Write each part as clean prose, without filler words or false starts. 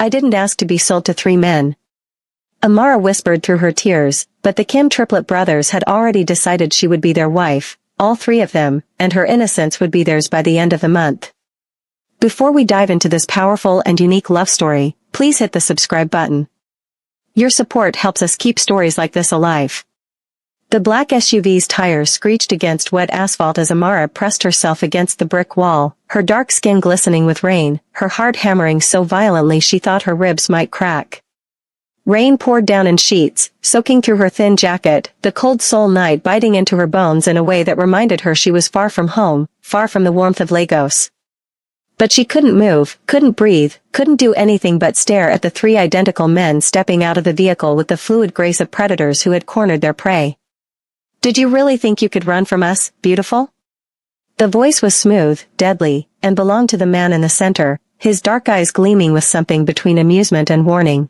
I didn't ask to be sold to 3 men. Amara whispered through her tears, but the Kim triplet brothers had already decided she would be their wife, all 3 of them, and her innocence would be theirs by the end of the month. Before we dive into this powerful and unique love story, please hit the subscribe button. Your support helps us keep stories like this alive. The black SUV's tires screeched against wet asphalt as Amara pressed herself against the brick wall, her dark skin glistening with rain, her heart hammering so violently she thought her ribs might crack. Rain poured down in sheets, soaking through her thin jacket, the cold soul night biting into her bones in a way that reminded her she was far from home, far from the warmth of Lagos. But she couldn't move, couldn't breathe, couldn't do anything but stare at the 3 identical men stepping out of the vehicle with the fluid grace of predators who had cornered their prey. "Did you really think you could run from us, beautiful?" The voice was smooth, deadly, and belonged to the man in the center, his dark eyes gleaming with something between amusement and warning.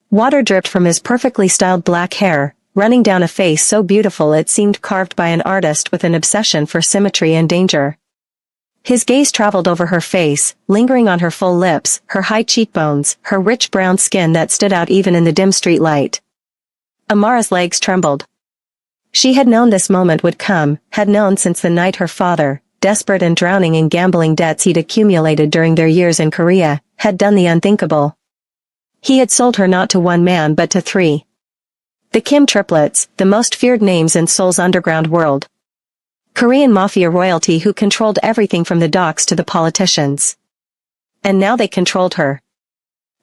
Water dripped from his perfectly styled black hair, running down a face so beautiful it seemed carved by an artist with an obsession for symmetry and danger. His gaze traveled over her face, lingering on her full lips, her high cheekbones, her rich brown skin that stood out even in the dim street light. Amara's legs trembled. She had known this moment would come, had known since the night her father, desperate and drowning in gambling debts he'd accumulated during their years in Korea, had done the unthinkable. He had sold her not to 1 man but to 3. The Kim triplets, the most feared names in Seoul's underground world. Korean mafia royalty who controlled everything from the docks to the politicians. And now they controlled her.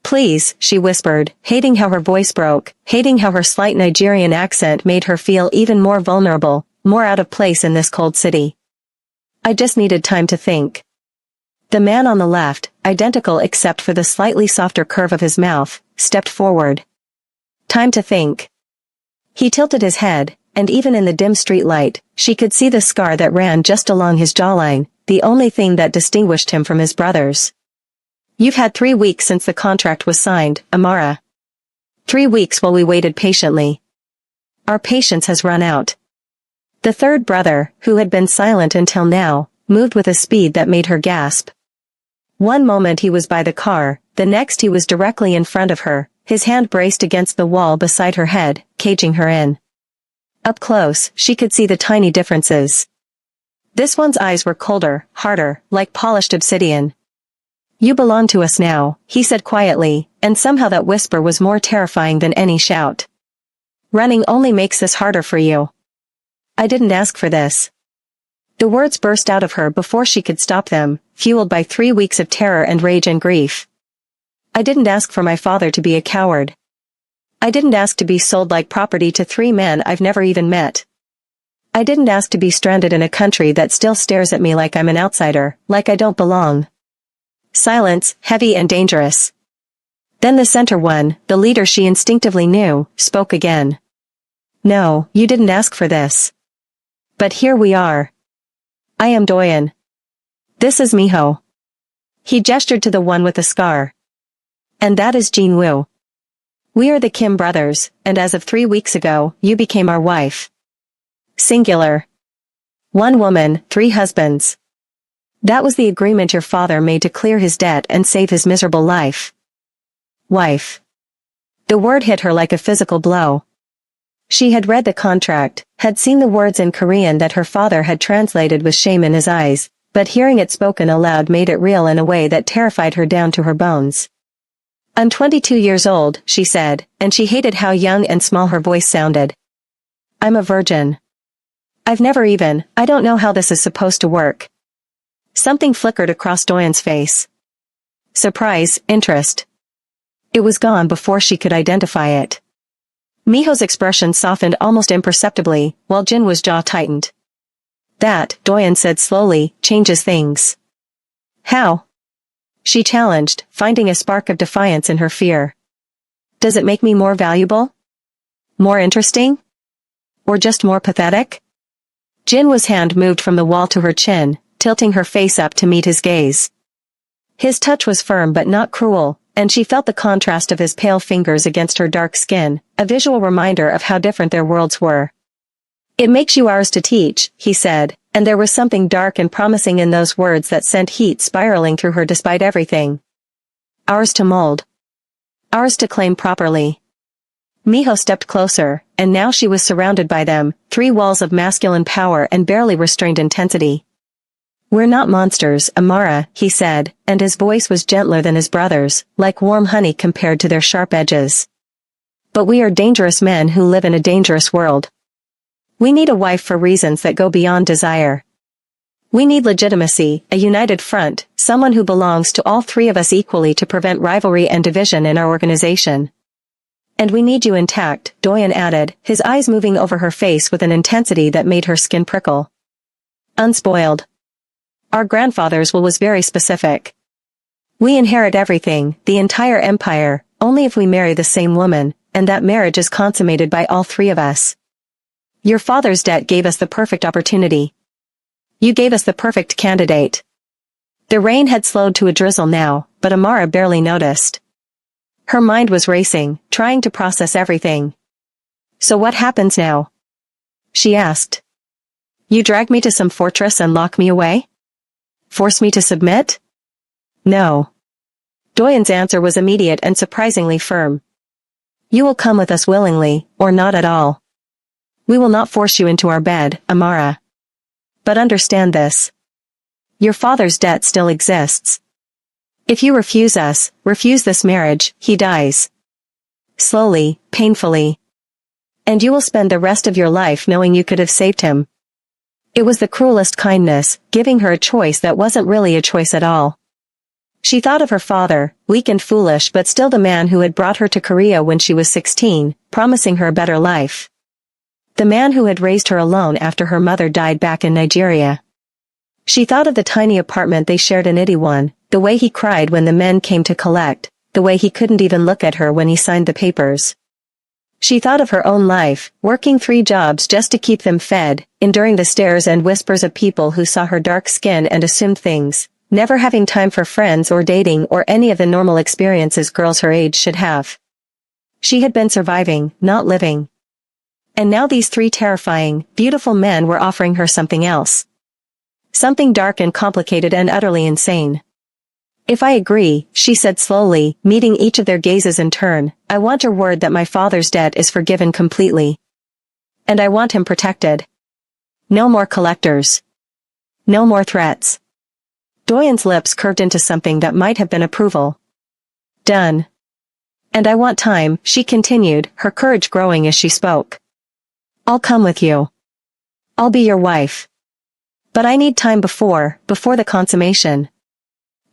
"Please," she whispered, hating how her voice broke, hating how her slight Nigerian accent made her feel even more vulnerable, more out of place in this cold city. "I just needed time to think." The man on the left, identical except for the slightly softer curve of his mouth, stepped forward. "Time to think." He tilted his head, and even in the dim street light, she could see the scar that ran just along his jawline, the only thing that distinguished him from his brothers. "You've had 3 weeks since the contract was signed, Amara. 3 weeks while we waited patiently. Our patience has run out." The third brother, who had been silent until now, moved with a speed that made her gasp. One moment he was by the car, the next he was directly in front of her, his hand braced against the wall beside her head, caging her in. Up close, she could see the tiny differences. This one's eyes were colder, harder, like polished obsidian. "You belong to us now," he said quietly, and somehow that whisper was more terrifying than any shout. "Running only makes this harder for you. I didn't ask for this." The words burst out of her before she could stop them, fueled by 3 weeks of terror and rage and grief. "I didn't ask for my father to be a coward. I didn't ask to be sold like property to 3 men I've never even met. I didn't ask to be stranded in a country that still stares at me like I'm an outsider, like I don't belong." Silence, heavy and dangerous. Then the center one, the leader she instinctively knew, spoke again. "No, you didn't ask for this. But here we are. I am Doyen. This is Miho." He gestured to the one with the scar. "And that is Jin Woo. We are the Kim brothers, and as of 3 weeks ago, you became our wife. Singular. 1 woman, 3 husbands. That was the agreement your father made to clear his debt and save his miserable life." Wife. The word hit her like a physical blow. She had read the contract, had seen the words in Korean that her father had translated with shame in his eyes, but hearing it spoken aloud made it real in a way that terrified her down to her bones. "I'm 22 years old," she said, and she hated how young and small her voice sounded. "I'm a virgin. I don't know how this is supposed to work." Something flickered across Doyen's face. Surprise, interest. It was gone before she could identify it. Miho's expression softened almost imperceptibly, while Jinwoo's jaw tightened. "That," Doyen said slowly, "changes things." "How?" She challenged, finding a spark of defiance in her fear. "Does it make me more valuable? More interesting? Or just more pathetic?" Jinwoo's hand moved from the wall to her chin, tilting her face up to meet his gaze. His touch was firm but not cruel, and she felt the contrast of his pale fingers against her dark skin, a visual reminder of how different their worlds were. "It makes you ours to teach," he said, and there was something dark and promising in those words that sent heat spiraling through her despite everything. "Ours to mold." Ours to claim properly. Miho stepped closer, and now she was surrounded by them, three walls of masculine power and barely restrained intensity. We're not monsters, Amara, he said, and his voice was gentler than his brother's, like warm honey compared to their sharp edges. But we are dangerous men who live in a dangerous world. We need a wife for reasons that go beyond desire. We need legitimacy, a united front, someone who belongs to all three of us equally to prevent rivalry and division in our organization. And we need you intact, Doyen added, his eyes moving over her face with an intensity that made her skin prickle. Unspoiled. Our grandfather's will was very specific. We inherit everything, the entire empire, only if we marry the same woman, and that marriage is consummated by all three of us. Your father's debt gave us the perfect opportunity. You gave us the perfect candidate. The rain had slowed to a drizzle now, but Amara barely noticed. Her mind was racing, trying to process everything. So what happens now? She asked. You drag me to some fortress and lock me away? Force me to submit? No. Doyen's answer was immediate and surprisingly firm. You will come with us willingly, or not at all. We will not force you into our bed, Amara. But understand this. Your father's debt still exists. If you refuse us, refuse this marriage, he dies. Slowly, painfully. And you will spend the rest of your life knowing you could have saved him. It was the cruelest kindness, giving her a choice that wasn't really a choice at all. She thought of her father, weak and foolish but still the man who had brought her to Korea when she was 16, promising her a better life. The man who had raised her alone after her mother died back in Nigeria. She thought of the tiny apartment they shared in Itaewon, the way he cried when the men came to collect, the way he couldn't even look at her when he signed the papers. She thought of her own life, working 3 jobs just to keep them fed, enduring the stares and whispers of people who saw her dark skin and assumed things, never having time for friends or dating or any of the normal experiences girls her age should have. She had been surviving, not living. And now these 3 terrifying, beautiful men were offering her something else. Something dark and complicated and utterly insane. If I agree, she said slowly, meeting each of their gazes in turn, I want your word that my father's debt is forgiven completely. And I want him protected. No more collectors. No more threats. Doyen's lips curved into something that might have been approval. Done. And I want time, she continued, her courage growing as she spoke. I'll come with you. I'll be your wife. But I need time before the consummation.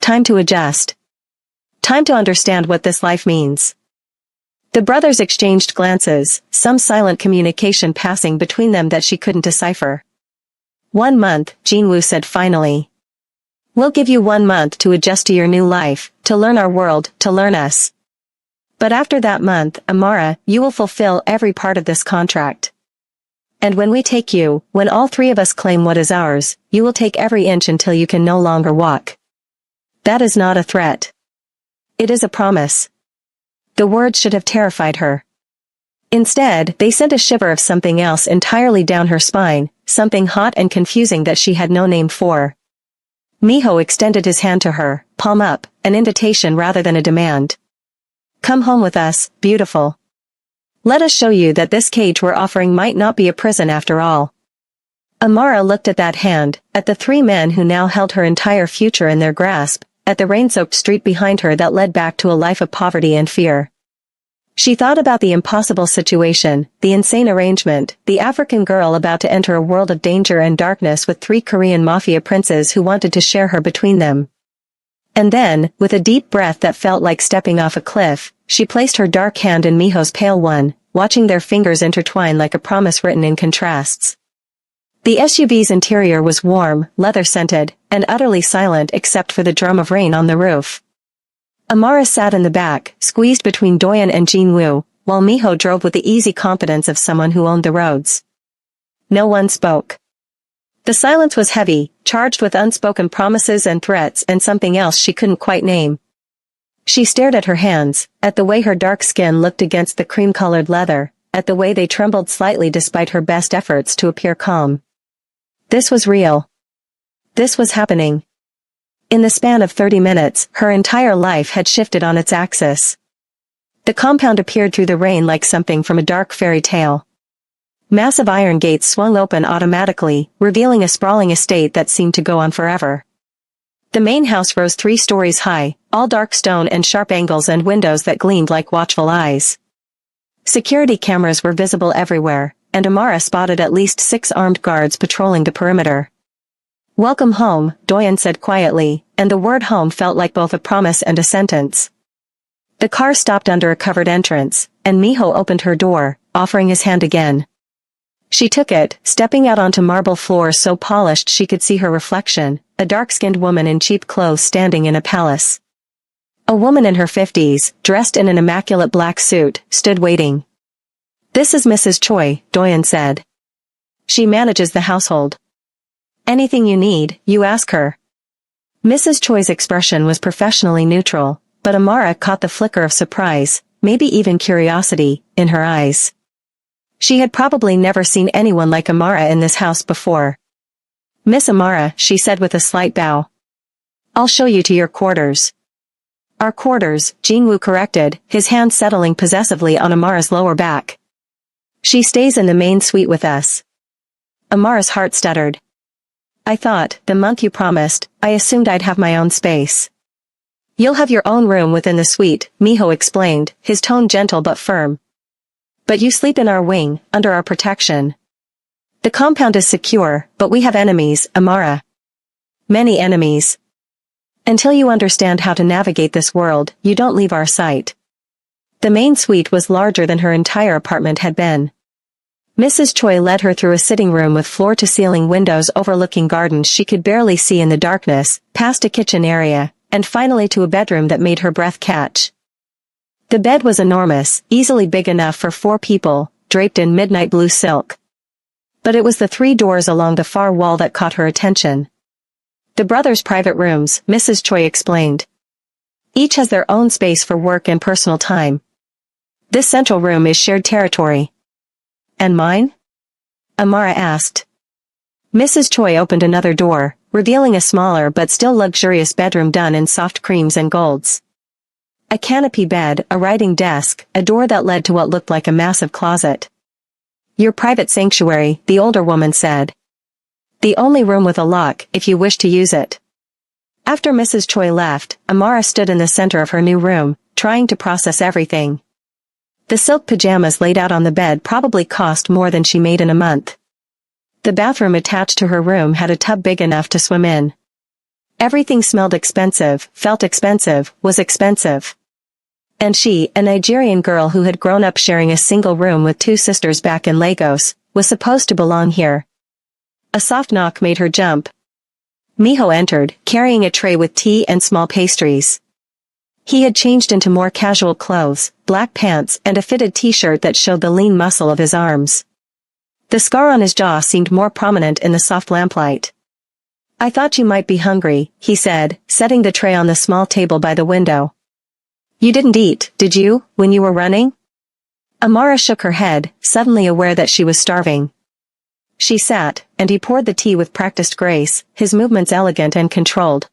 Time to adjust. Time to understand what this life means. The brothers exchanged glances, some silent communication passing between them that she couldn't decipher. 1 month, Jinwoo said finally. We'll give you 1 month to adjust to your new life, to learn our world, to learn us. But after that month, Amara, you will fulfill every part of this contract. And when we take you, when all 3 of us claim what is ours, you will take every inch until you can no longer walk. That is not a threat. It is a promise. The words should have terrified her. Instead, they sent a shiver of something else entirely down her spine, something hot and confusing that she had no name for. Miho extended his hand to her, palm up, an invitation rather than a demand. Come home with us, beautiful. Let us show you that this cage we're offering might not be a prison after all. Amara looked at that hand, at the 3 men who now held her entire future in their grasp, at the rain-soaked street behind her that led back to a life of poverty and fear. She thought about the impossible situation, the insane arrangement, the African girl about to enter a world of danger and darkness with 3 Korean mafia princes who wanted to share her between them. And then, with a deep breath that felt like stepping off a cliff, she placed her dark hand in Miho's pale one, watching their fingers intertwine like a promise written in contrasts. The SUV's interior was warm, leather-scented, and utterly silent except for the drum of rain on the roof. Amara sat in the back, squeezed between Doyen and Jinwoo, while Miho drove with the easy confidence of someone who owned the roads. No one spoke. The silence was heavy, charged with unspoken promises and threats and something else she couldn't quite name. She stared at her hands, at the way her dark skin looked against the cream-colored leather, at the way they trembled slightly despite her best efforts to appear calm. This was real. This was happening. In the span of 30 minutes, her entire life had shifted on its axis. The compound appeared through the rain like something from a dark fairy tale. Massive iron gates swung open automatically, revealing a sprawling estate that seemed to go on forever. The main house rose 3 stories high, all dark stone and sharp angles and windows that gleamed like watchful eyes. Security cameras were visible everywhere, and Amara spotted at least 6 armed guards patrolling the perimeter. "Welcome home," Doyen said quietly, and the word home felt like both a promise and a sentence. The car stopped under a covered entrance, and Miho opened her door, offering his hand again. She took it, stepping out onto marble floors so polished she could see her reflection, a dark-skinned woman in cheap clothes standing in a palace. A woman in her 50s, dressed in an immaculate black suit, stood waiting. "This is Mrs. Choi," Doyen said. "She manages the household. Anything you need, you ask her." Mrs. Choi's expression was professionally neutral, but Amara caught the flicker of surprise, maybe even curiosity, in her eyes. She had probably never seen anyone like Amara in this house before. "Miss Amara," she said with a slight bow. "I'll show you to your quarters." "Our quarters," Jinwoo corrected, his hand settling possessively on Amara's lower back. "She stays in the main suite with us." Amara's heart stuttered. "I thought, the month you promised, I assumed I'd have my own space." "You'll have your own room within the suite," Miho explained, his tone gentle but firm. "But you sleep in our wing, under our protection. The compound is secure, but we have enemies, Amara. Many enemies. Until you understand how to navigate this world, you don't leave our sight." The main suite was larger than her entire apartment had been. Mrs. Choi led her through a sitting room with floor-to-ceiling windows overlooking gardens she could barely see in the darkness, past a kitchen area, and finally to a bedroom that made her breath catch. The bed was enormous, easily big enough for 4 people, draped in midnight blue silk. But it was the 3 doors along the far wall that caught her attention. "The brothers' private rooms," Mrs. Choi explained. "Each has their own space for work and personal time. This central room is shared territory." "And mine?" Amara asked. Mrs. Choi opened another door, revealing a smaller but still luxurious bedroom done in soft creams and golds. A canopy bed, a writing desk, a door that led to what looked like a massive closet. "Your private sanctuary," the older woman said. "The only room with a lock, if you wish to use it." After Mrs. Choi left, Amara stood in the center of her new room, trying to process everything. The silk pajamas laid out on the bed probably cost more than she made in a month. The bathroom attached to her room had a tub big enough to swim in. Everything smelled expensive, felt expensive, was expensive. And she, a Nigerian girl who had grown up sharing a single room with 2 sisters back in Lagos, was supposed to belong here. A soft knock made her jump. Miho entered, carrying a tray with tea and small pastries. He had changed into more casual clothes, black pants and a fitted t-shirt that showed the lean muscle of his arms. The scar on his jaw seemed more prominent in the soft lamplight. "I thought you might be hungry," he said, setting the tray on the small table by the window. "You didn't eat, did you, when you were running?" Amara shook her head, suddenly aware that she was starving. She sat, and he poured the tea with practiced grace, his movements elegant and controlled.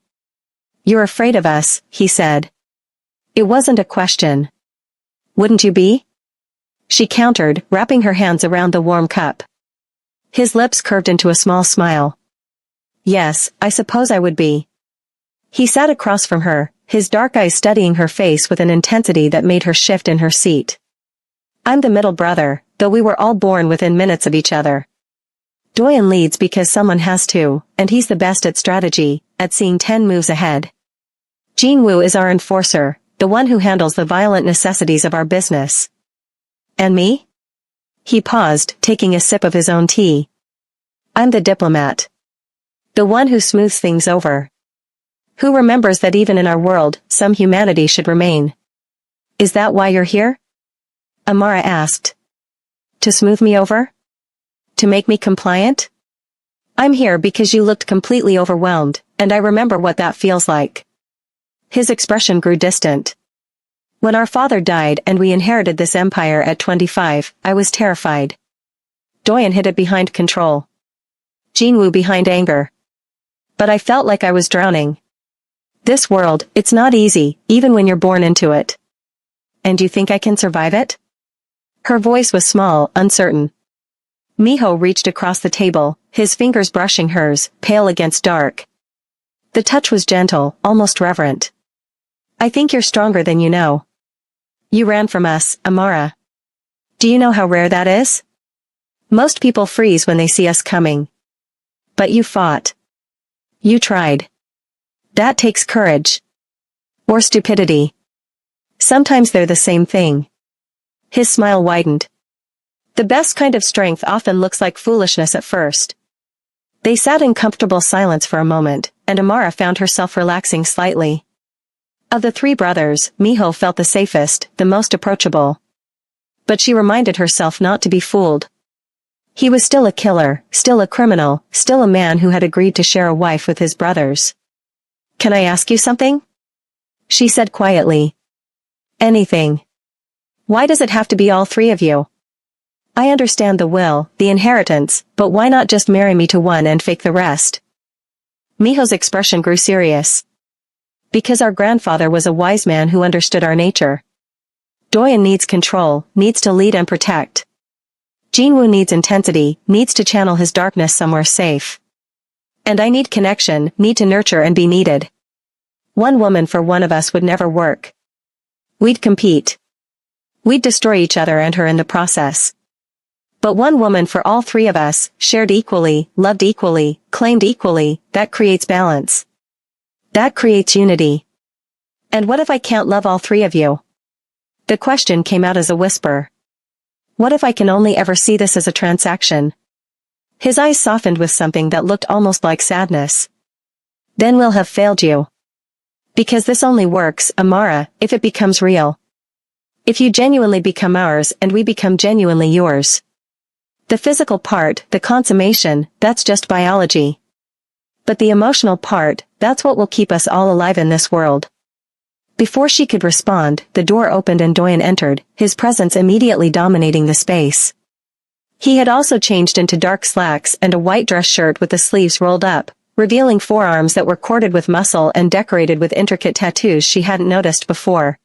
"You're afraid of us," he said. It wasn't a question. "Wouldn't you be?" She countered, wrapping her hands around the warm cup. His lips curved into a small smile. "Yes, I suppose I would be." He sat across from her, his dark eyes studying her face with an intensity that made her shift in her seat. "I'm the middle brother, though we were all born within minutes of each other. Doyen leads because someone has to, and he's the best at strategy, at seeing 10 moves ahead. Jinwoo is our enforcer, the one who handles the violent necessities of our business." "And me?" He paused, taking a sip of his own tea. "I'm the diplomat. The one who smooths things over. Who remembers that even in our world, some humanity should remain." "Is that why you're here?" Amara asked. "To smooth me over? To make me compliant?" "I'm here because you looked completely overwhelmed, and I remember what that feels like." His expression grew distant. "When our father died and we inherited this empire at 25, I was terrified. Doyen hid it behind control. Jinwoo behind anger. But I felt like I was drowning. This world, it's not easy, even when you're born into it. and you think I can survive it? Her voice was small, uncertain. Miho reached across the table, his fingers brushing hers, pale against dark. The touch was gentle, almost reverent. I think you're stronger than you know. You ran from us, Amara. Do you know how rare that is? Most people freeze when they see us coming. But you fought. You tried. That takes courage. Or stupidity. Sometimes they're the same thing. His smile widened. The best kind of strength often looks like foolishness at first. They sat in comfortable silence for a moment, and Amara found herself relaxing slightly. Of the three brothers, Miho felt the safest, the most approachable. But she reminded herself not to be fooled. He was still a killer, still a criminal, still a man who had agreed to share a wife with his brothers. Can I ask you something? She said quietly. Anything. Why does it have to be all three of you? I understand the will, the inheritance, but why not just marry me to one and fake the rest? Miho's expression grew serious. Because our grandfather was a wise man who understood our nature. Doyen needs control, needs to lead and protect. Jinwoo needs intensity, needs to channel his darkness somewhere safe. And I need connection, need to nurture and be needed. One woman for one of us would never work. We'd compete. We'd destroy each other and her in the process. But one woman for all three of us, shared equally, loved equally, claimed equally, that creates balance. That creates unity. And what if I can't love all three of you? The question came out as a whisper. What if I can only ever see this as a transaction? His eyes softened with something that looked almost like sadness. Then we'll have failed you. Because this only works, Amara, if it becomes real. If you genuinely become ours and we become genuinely yours. The physical part, the consummation, that's just biology. But the emotional part, that's what will keep us all alive in this world. Before she could respond, the door opened and Doyen entered, his presence immediately dominating the space. He had also changed into dark slacks and a white dress shirt with the sleeves rolled up, revealing forearms that were corded with muscle and decorated with intricate tattoos she hadn't noticed before.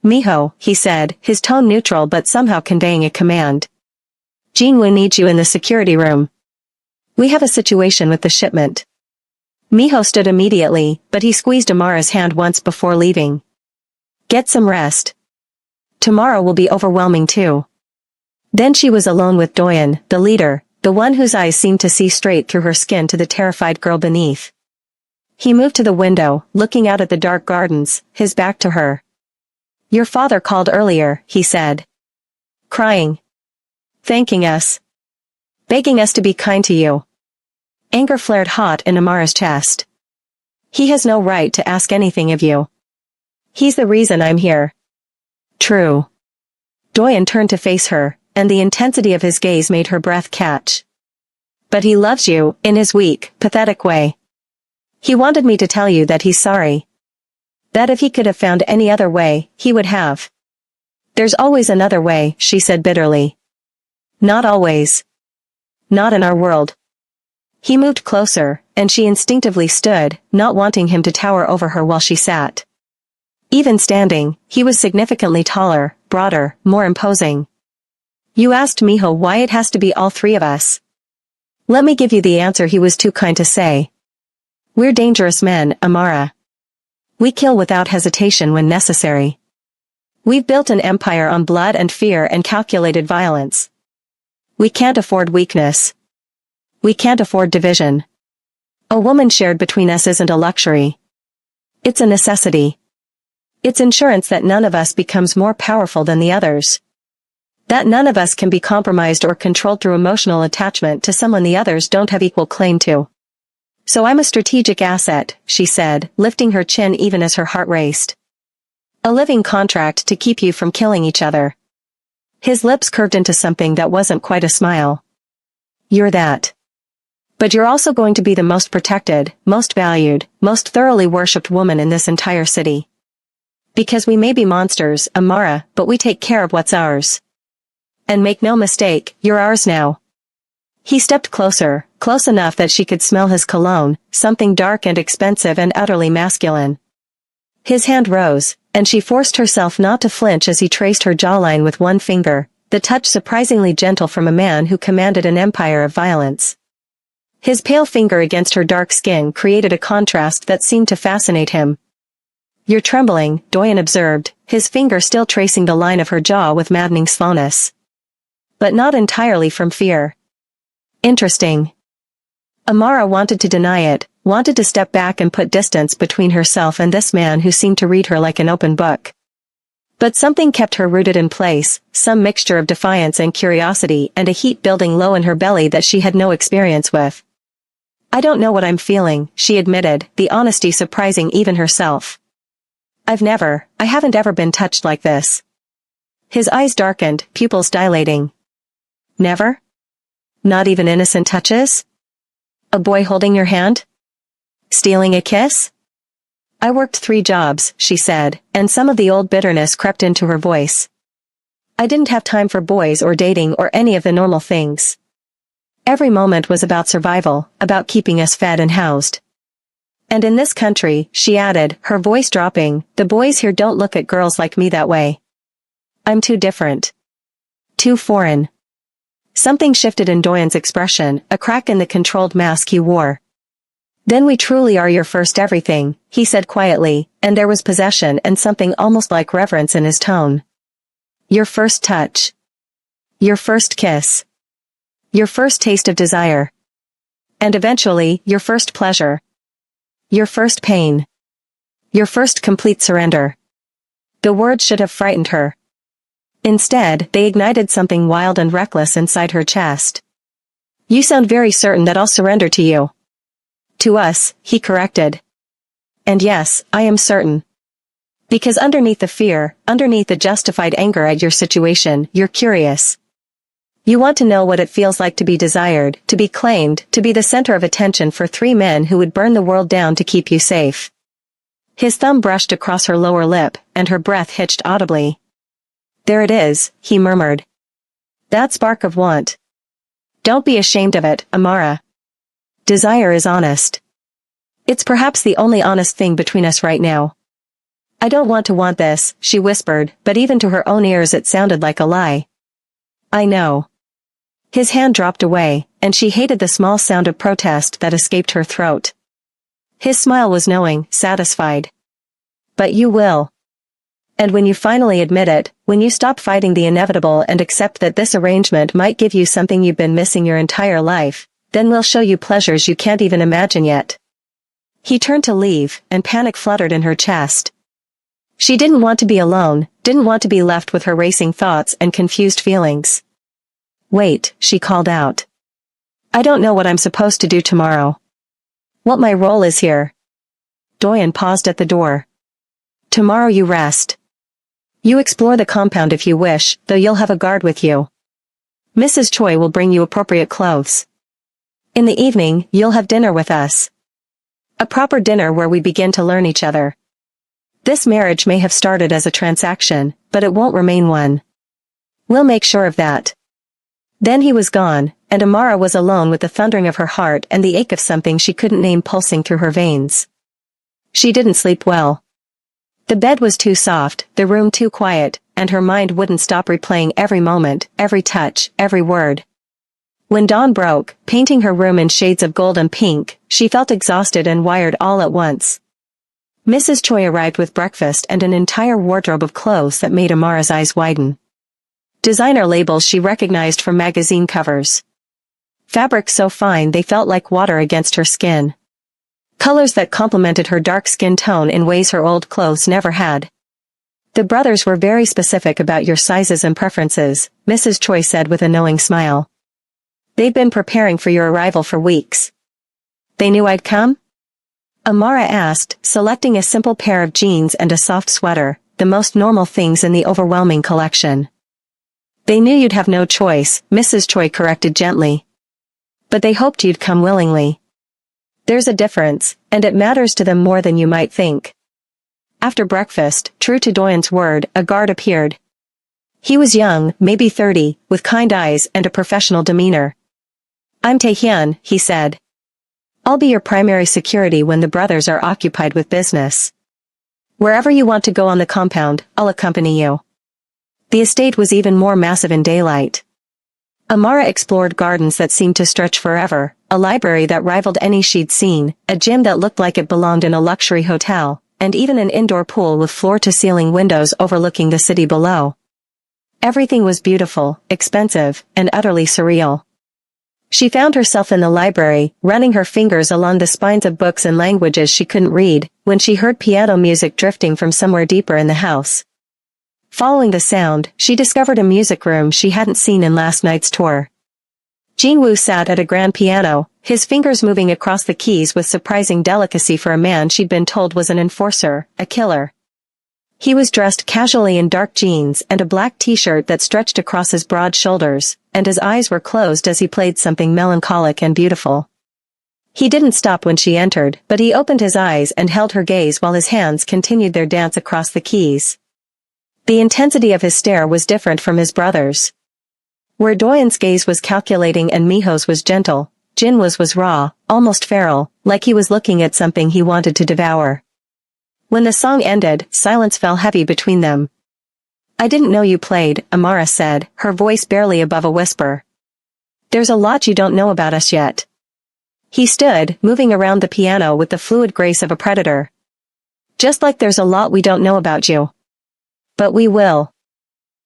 Miho, he said, his tone neutral but somehow conveying a command. Jinwoo needs you in the security room. We have a situation with the shipment. Miho stood immediately, but he squeezed Amara's hand once before leaving. Get some rest. Tomorrow will be overwhelming too. Then she was alone with Doyen, the leader, the one whose eyes seemed to see straight through her skin to the terrified girl beneath. He moved to the window, looking out at the dark gardens, his back to her. Your father called earlier, he said. Crying. Thanking us. Begging us to be kind to you. Anger flared hot in Amara's chest. He has no right to ask anything of you. He's the reason I'm here. True. Doyen turned to face her, and the intensity of his gaze made her breath catch. But he loves you, in his weak, pathetic way. He wanted me to tell you that he's sorry. That if he could have found any other way, he would have. There's always another way, she said bitterly. Not always. Not in our world. He moved closer, and she instinctively stood, not wanting him to tower over her while she sat. Even standing, he was significantly taller, broader, more imposing. You asked Miho why it has to be all three of us. Let me give you the answer he was too kind to say. We're dangerous men, Amara. We kill without hesitation when necessary. We've built an empire on blood and fear and calculated violence. We can't afford weakness. We can't afford division. A woman shared between us isn't a luxury. It's a necessity. It's insurance that none of us becomes more powerful than the others. That none of us can be compromised or controlled through emotional attachment to someone the others don't have equal claim to. So I'm a strategic asset, she said, lifting her chin even as her heart raced. A living contract to keep you from killing each other. His lips curved into something that wasn't quite a smile. You're that. But you're also going to be the most protected, most valued, most thoroughly worshipped woman in this entire city. Because we may be monsters, Amara, but we take care of what's ours. And make no mistake, you're ours now. He stepped closer, close enough that she could smell his cologne, something dark and expensive and utterly masculine. His hand rose, and she forced herself not to flinch as he traced her jawline with one finger, the touch surprisingly gentle from a man who commanded an empire of violence. His pale finger against her dark skin created a contrast that seemed to fascinate him. "You're trembling," Doyen observed, his finger still tracing the line of her jaw with maddening slowness. "But not entirely from fear." "Interesting." Amara wanted to deny it, wanted to step back and put distance between herself and this man who seemed to read her like an open book. But something kept her rooted in place, some mixture of defiance and curiosity and a heat building low in her belly that she had no experience with. "I don't know what I'm feeling," she admitted, the honesty surprising even herself. I haven't ever been touched like this." His eyes darkened, pupils dilating. "Never? Not even innocent touches? A boy holding your hand? Stealing a kiss?" "I worked 3 jobs," she said, and some of the old bitterness crept into her voice. "I didn't have time for boys or dating or any of the normal things. Every moment was about survival, about keeping us fed and housed. And in this country," she added, her voice dropping, "the boys here don't look at girls like me that way. I'm too different. Too foreign." Something shifted in Doyen's expression, a crack in the controlled mask he wore. "Then we truly are your first everything," he said quietly, and there was possession and something almost like reverence in his tone. "Your first touch. Your first kiss. Your first taste of desire. And eventually, your first pleasure. Your first pain. Your first complete surrender." The words should have frightened her. Instead, they ignited something wild and reckless inside her chest. "You sound very certain that I'll surrender to you." "To us," he corrected. "And yes, I am certain. Because underneath the fear, underneath the justified anger at your situation, you're curious. You want to know what it feels like to be desired, to be claimed, to be the center of attention for 3 men who would burn the world down to keep you safe." His thumb brushed across her lower lip, and her breath hitched audibly. "There it is," he murmured. "That spark of want. Don't be ashamed of it, Amara. Desire is honest. It's perhaps the only honest thing between us right now." "I don't want to want this," she whispered, but even to her own ears it sounded like a lie. "I know." His hand dropped away, and she hated the small sound of protest that escaped her throat. His smile was knowing, satisfied. "But you will. And when you finally admit it, when you stop fighting the inevitable and accept that this arrangement might give you something you've been missing your entire life, then we'll show you pleasures you can't even imagine yet." He turned to leave, and panic fluttered in her chest. She didn't want to be alone, didn't want to be left with her racing thoughts and confused feelings. "Wait," she called out. "I don't know what I'm supposed to do tomorrow. What my role is here." Doyen paused at the door. "Tomorrow you rest. You explore the compound if you wish, though you'll have a guard with you. Mrs. Choi will bring you appropriate clothes. In the evening, you'll have dinner with us. A proper dinner where we begin to learn each other. This marriage may have started as a transaction, but it won't remain one. We'll make sure of that." Then he was gone, and Amara was alone with the thundering of her heart and the ache of something she couldn't name pulsing through her veins. She didn't sleep well. The bed was too soft, the room too quiet, and her mind wouldn't stop replaying every moment, every touch, every word. When dawn broke, painting her room in shades of gold and pink, she felt exhausted and wired all at once. Mrs. Choi arrived with breakfast and an entire wardrobe of clothes that made Amara's eyes widen. Designer labels she recognized from magazine covers. Fabrics so fine they felt like water against her skin. Colors that complemented her dark skin tone in ways her old clothes never had. "The brothers were very specific about your sizes and preferences," Mrs. Choi said with a knowing smile. "They've been preparing for your arrival for weeks." "They knew I'd come?" Amara asked, selecting a simple pair of jeans and a soft sweater, the most normal things in the overwhelming collection. "They knew you'd have no choice," Mrs. Choi corrected gently. "But they hoped you'd come willingly. There's a difference, and it matters to them more than you might think." After breakfast, true to Doyen's word, a guard appeared. He was young, maybe 30, with kind eyes and a professional demeanor. "I'm Taehyun," he said. "I'll be your primary security when the brothers are occupied with business." Wherever you want to go on the compound, I'll accompany you. The estate was even more massive in daylight. Amara explored gardens that seemed to stretch forever, a library that rivaled any she'd seen, a gym that looked like it belonged in a luxury hotel, and even an indoor pool with floor-to-ceiling windows overlooking the city below. Everything was beautiful, expensive, and utterly surreal. She found herself in the library, running her fingers along the spines of books in languages she couldn't read, when she heard piano music drifting from somewhere deeper in the house. Following the sound, she discovered a music room she hadn't seen in last night's tour. Jinwoo sat at a grand piano, his fingers moving across the keys with surprising delicacy for a man she'd been told was an enforcer, a killer. He was dressed casually in dark jeans and a black t-shirt that stretched across his broad shoulders, and his eyes were closed as he played something melancholic and beautiful. He didn't stop when she entered, but he opened his eyes and held her gaze while his hands continued their dance across the keys. The intensity of his stare was different from his brother's. Where Doyen's gaze was calculating and Miho's was gentle, Jinwoo's was raw, almost feral, like he was looking at something he wanted to devour. When the song ended, silence fell heavy between them. "I didn't know you played," Amara said, her voice barely above a whisper. "There's a lot you don't know about us yet." He stood, moving around the piano with the fluid grace of a predator. "Just like there's a lot we don't know about you. But we will.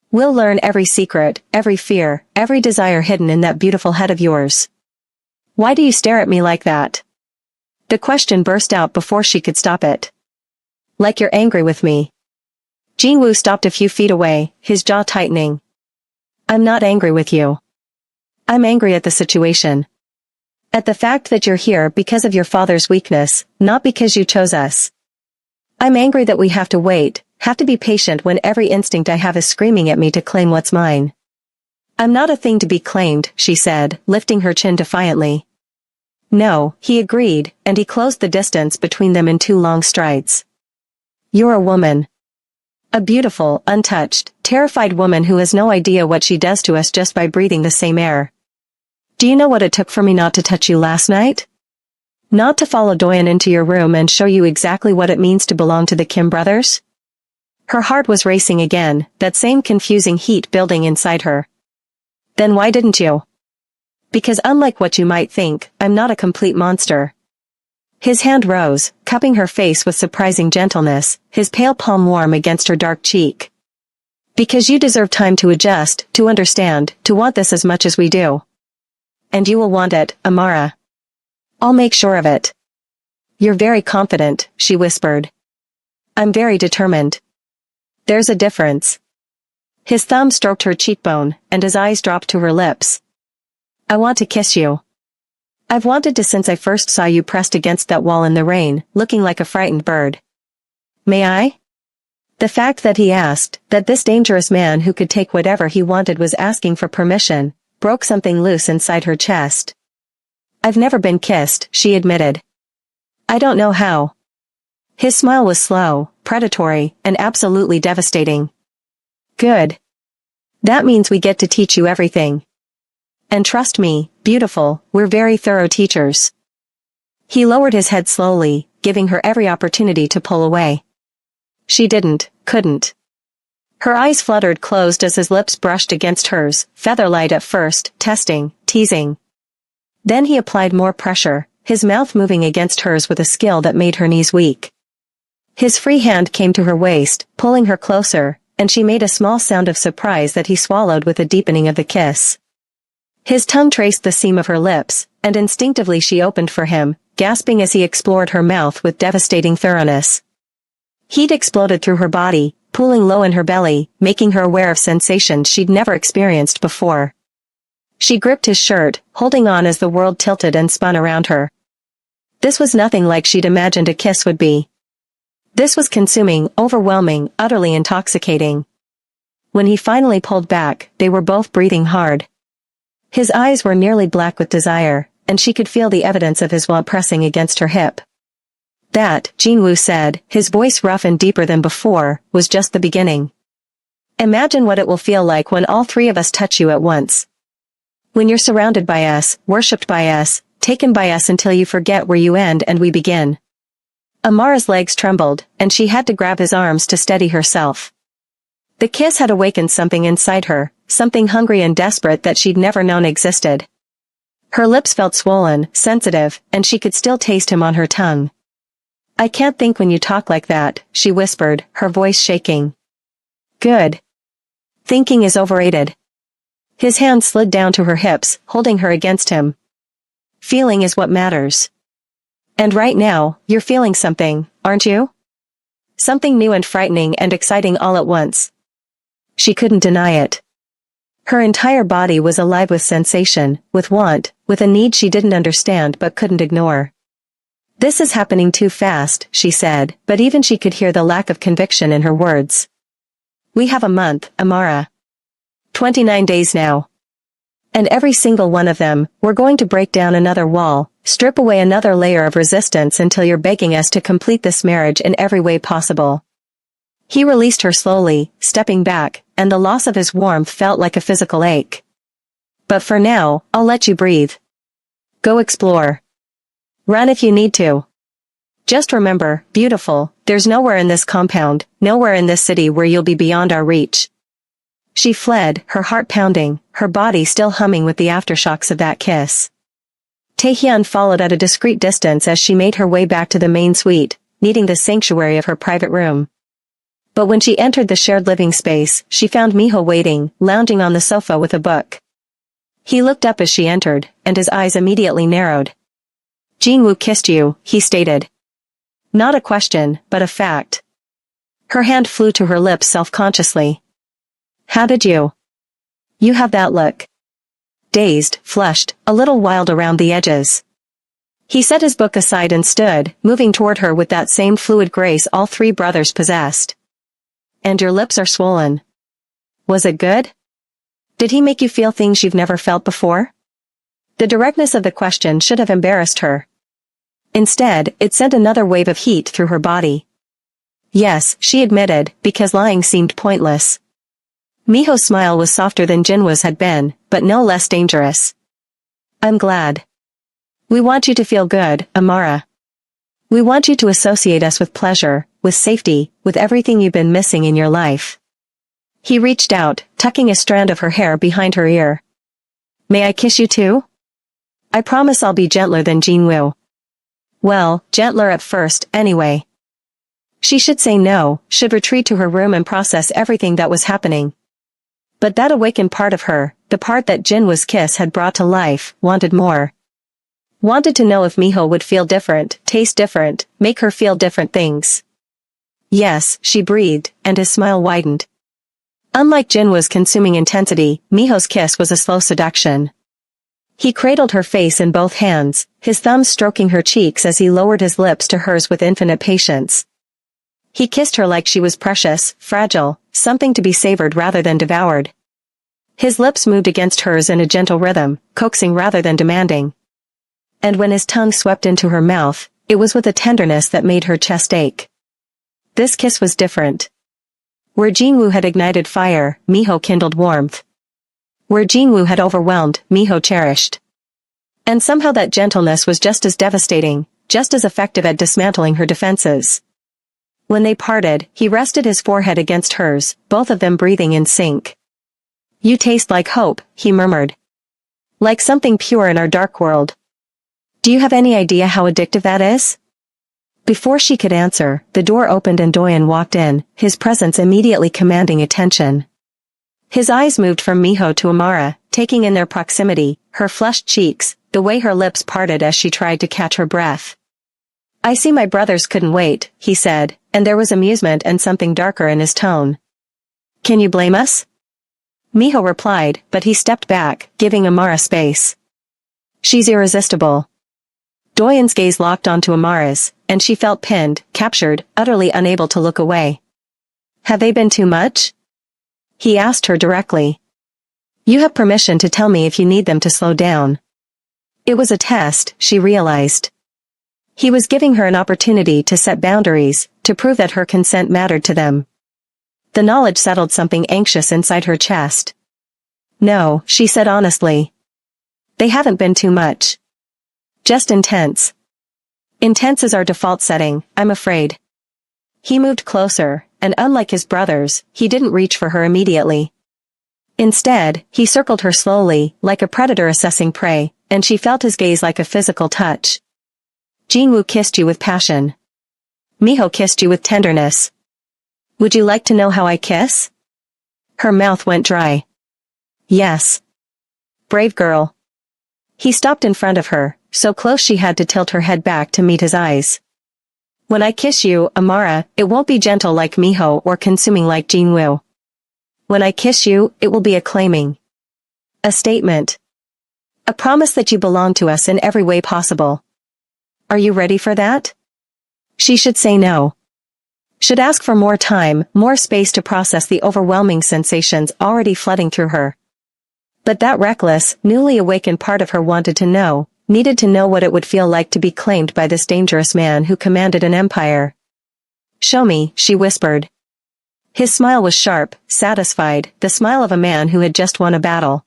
We'll learn every secret, every fear, every desire hidden in that beautiful head of yours." "Why do you stare at me like that?" The question burst out before she could stop it. "Like you're angry with me." Jinwoo stopped a few feet away, his jaw tightening. "I'm not angry with you. I'm angry at the situation. At the fact that you're here because of your father's weakness, not because you chose us. I'm angry that we have to wait, have to be patient when every instinct I have is screaming at me to claim what's mine." "I'm not a thing to be claimed," she said, lifting her chin defiantly. "No," he agreed, and he closed the distance between them in 2 long strides. "You're a woman. A beautiful, untouched, terrified woman who has no idea what she does to us just by breathing the same air. Do you know what it took for me not to touch you last night? Not to follow Doyen into your room and show you exactly what it means to belong to the Kim brothers?" Her heart was racing again, that same confusing heat building inside her. "Then why didn't you?" "Because unlike what you might think, I'm not a complete monster." His hand rose, cupping her face with surprising gentleness, his pale palm warm against her dark cheek. "Because you deserve time to adjust, to understand, to want this as much as we do. And you will want it, Amara. I'll make sure of it." "You're very confident," she whispered. "I'm very determined. There's a difference." His thumb stroked her cheekbone, and his eyes dropped to her lips. "I want to kiss you. I've wanted to since I first saw you pressed against that wall in the rain, looking like a frightened bird. May I?" The fact that he asked, that this dangerous man who could take whatever he wanted was asking for permission, broke something loose inside her chest. "I've never been kissed," she admitted. "I don't know how." His smile was slow, predatory, and absolutely devastating. "Good. That means we get to teach you everything. And trust me, beautiful, we're very thorough teachers." He lowered his head slowly, giving her every opportunity to pull away. She couldn't. Her eyes fluttered closed as his lips brushed against hers, featherlight at first, testing, teasing. Then he applied more pressure, his mouth moving against hers with a skill that made her knees weak. His free hand came to her waist, pulling her closer, and she made a small sound of surprise that he swallowed with a deepening of the kiss. His tongue traced the seam of her lips, and instinctively she opened for him, gasping as he explored her mouth with devastating thoroughness. Heat exploded through her body, pooling low in her belly, making her aware of sensations she'd never experienced before. She gripped his shirt, holding on as the world tilted and spun around her. This was nothing like she'd imagined a kiss would be. This was consuming, overwhelming, utterly intoxicating. When he finally pulled back, they were both breathing hard. His eyes were nearly black with desire, and she could feel the evidence of his want pressing against her hip. That, Jinwoo said, his voice rough and deeper than before, was just the beginning. Imagine what it will feel like when all 3 of us touch you at once. When you're surrounded by us, worshipped by us, taken by us until you forget where you end and we begin. Amara's legs trembled, and she had to grab his arms to steady herself. The kiss had awakened something inside her, something hungry and desperate that she'd never known existed. Her lips felt swollen, sensitive, and she could still taste him on her tongue. "I can't think when you talk like that," she whispered, her voice shaking. "Good. Thinking is overrated." His hand slid down to her hips, holding her against him. "Feeling is what matters. And right now, you're feeling something, aren't you? Something new and frightening and exciting all at once." She couldn't deny it. Her entire body was alive with sensation, with want, with a need she didn't understand but couldn't ignore. "This is happening too fast," she said, but even she could hear the lack of conviction in her words. "We have a month, Amara. 29 days now. And every single one of them, we're going to break down another wall, strip away another layer of resistance until you're begging us to complete this marriage in every way possible." He released her slowly, stepping back, and the loss of his warmth felt like a physical ache. "But for now, I'll let you breathe. Go explore. Run if you need to. Just remember, beautiful, there's nowhere in this compound, nowhere in this city where you'll be beyond our reach." She fled, her heart pounding, her body still humming with the aftershocks of that kiss. Taehyun followed at a discreet distance as she made her way back to the main suite, needing the sanctuary of her private room. But when she entered the shared living space, she found Miho waiting, lounging on the sofa with a book. He looked up as she entered, and his eyes immediately narrowed. "Jin-woo kissed you," he stated. Not a question, but a fact. Her hand flew to her lips self-consciously. "How did you? You have that look." Dazed, flushed, a little wild around the edges. He set his book aside and stood, moving toward her with that same fluid grace all three brothers possessed. "And your lips are swollen. Was it good? Did he make you feel things you've never felt before?" The directness of the question should have embarrassed her. Instead, it sent another wave of heat through her body. "Yes," she admitted, because lying seemed pointless. Miho's smile was softer than Jinwoo's had been, but no less dangerous. "I'm glad. We want you to feel good, Amara. We want you to associate us with pleasure, with safety, with everything you've been missing in your life." He reached out, tucking a strand of her hair behind her ear. "May I kiss you too? I promise I'll be gentler than Jinwoo." Well, gentler at first, anyway. She should say no, should retreat to her room and process everything that was happening. But that awakened part of her, the part that Jinwoo's kiss had brought to life, wanted more. Wanted to know if Miho would feel different, taste different, make her feel different things. "Yes," she breathed, and his smile widened. Unlike Jinwoo's consuming intensity, Miho's kiss was a slow seduction. He cradled her face in both hands, his thumbs stroking her cheeks as he lowered his lips to hers with infinite patience. He kissed her like she was precious, fragile, something to be savored rather than devoured. His lips moved against hers in a gentle rhythm, coaxing rather than demanding. And when his tongue swept into her mouth, it was with a tenderness that made her chest ache. This kiss was different. Where Jinwoo had ignited fire, Miho kindled warmth. Where Jinwoo had overwhelmed, Miho cherished. And somehow that gentleness was just as devastating, just as effective at dismantling her defenses. When they parted, he rested his forehead against hers, both of them breathing in sync. "You taste like hope," he murmured. "Like something pure in our dark world. Do you have any idea how addictive that is?" Before she could answer, the door opened and Doyen walked in, his presence immediately commanding attention. His eyes moved from Miho to Amara, taking in their proximity, her flushed cheeks, the way her lips parted as she tried to catch her breath. "I see my brothers couldn't wait," he said, and there was amusement and something darker in his tone. "Can you blame us?" Miho replied, but he stepped back, giving Amara space. "She's irresistible." Doyen's gaze locked onto Amara's, and she felt pinned, captured, utterly unable to look away. "Have they been too much?" He asked her directly. "You have permission to tell me if you need them to slow down." It was a test, she realized. He was giving her an opportunity to set boundaries, to prove that her consent mattered to them. The knowledge settled something anxious inside her chest. "No," she said honestly. "They haven't been too much. Just intense." Intense is our default setting, I'm afraid. He moved closer, and unlike his brothers, he didn't reach for her immediately. Instead, he circled her slowly, like a predator assessing prey, and she felt his gaze like a physical touch. Jinwoo kissed you with passion. Miho kissed you with tenderness. Would you like to know how I kiss? Her mouth went dry. Yes. Brave girl. He stopped in front of her, so close she had to tilt her head back to meet his eyes. When I kiss you, Amara, it won't be gentle like Miho or consuming like Jinwoo. When I kiss you, it will be a claiming. A statement. A promise that you belong to us in every way possible. Are you ready for that? She should say no. Should ask for more time, more space to process the overwhelming sensations already flooding through her. But that reckless, newly awakened part of her wanted to know, needed to know what it would feel like to be claimed by this dangerous man who commanded an empire. Show me, she whispered. His smile was sharp, satisfied, the smile of a man who had just won a battle.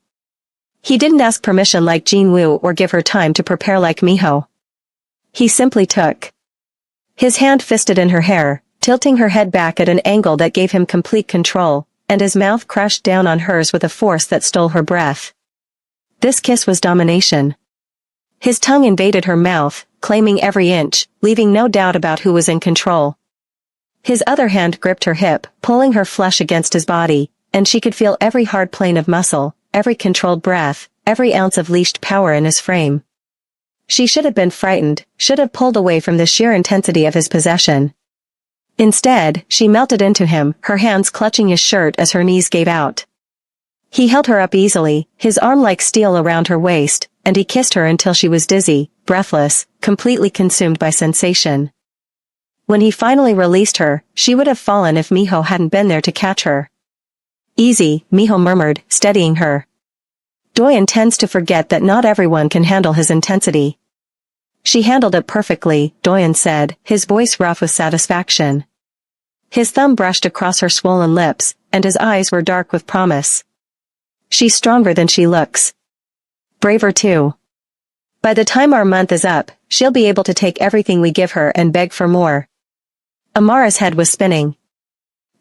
He didn't ask permission like Jinwoo or give her time to prepare like Miho. He simply took. His hand fisted in her hair, tilting her head back at an angle that gave him complete control, and his mouth crashed down on hers with a force that stole her breath. This kiss was domination. His tongue invaded her mouth, claiming every inch, leaving no doubt about who was in control. His other hand gripped her hip, pulling her flesh against his body, and she could feel every hard plane of muscle, every controlled breath, every ounce of leashed power in his frame. She should have been frightened, should have pulled away from the sheer intensity of his possession. Instead, she melted into him, her hands clutching his shirt as her knees gave out. He held her up easily, his arm like steel around her waist, and he kissed her until she was dizzy, breathless, completely consumed by sensation. When he finally released her, she would have fallen if Miho hadn't been there to catch her. Easy, Miho murmured, steadying her. Doyen tends to forget that not everyone can handle his intensity. She handled it perfectly, Doyen said, his voice rough with satisfaction. His thumb brushed across her swollen lips, and his eyes were dark with promise. She's stronger than she looks. Braver too. By the time our month is up, she'll be able to take everything we give her and beg for more. Amara's head was spinning.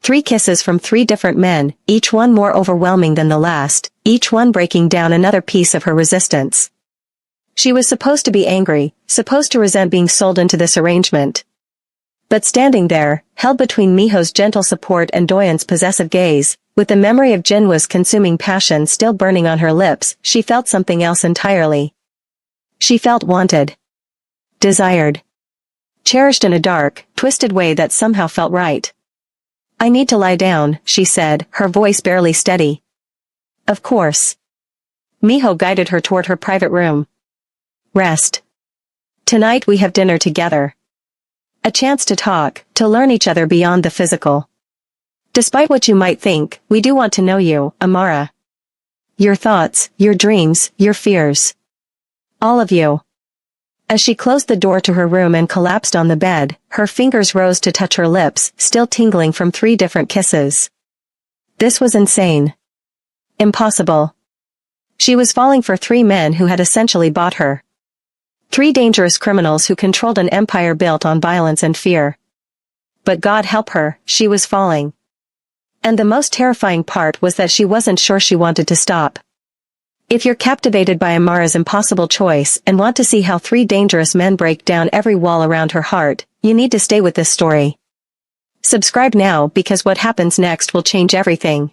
3 kisses from 3 different men, each one more overwhelming than the last, each one breaking down another piece of her resistance. She was supposed to be angry, supposed to resent being sold into this arrangement. But standing there, held between Miho's gentle support and Doyen's possessive gaze, with the memory of Jinwoo's consuming passion still burning on her lips, she felt something else entirely. She felt wanted. Desired. Cherished in a dark, twisted way that somehow felt right. I need to lie down, she said, her voice barely steady. Of course. Miho guided her toward her private room. Rest. Tonight we have dinner together. A chance to talk, to learn each other beyond the physical. Despite what you might think, we do want to know you, Amara. Your thoughts, your dreams, your fears. All of you. As she closed the door to her room and collapsed on the bed, her fingers rose to touch her lips, still tingling from 3 different kisses. This was insane. Impossible. She was falling for 3 men who had essentially bought her. 3 dangerous criminals who controlled an empire built on violence and fear. But God help her, she was falling. And the most terrifying part was that she wasn't sure she wanted to stop. If you're captivated by Amara's impossible choice and want to see how 3 dangerous men break down every wall around her heart, you need to stay with this story. Subscribe now because what happens next will change everything.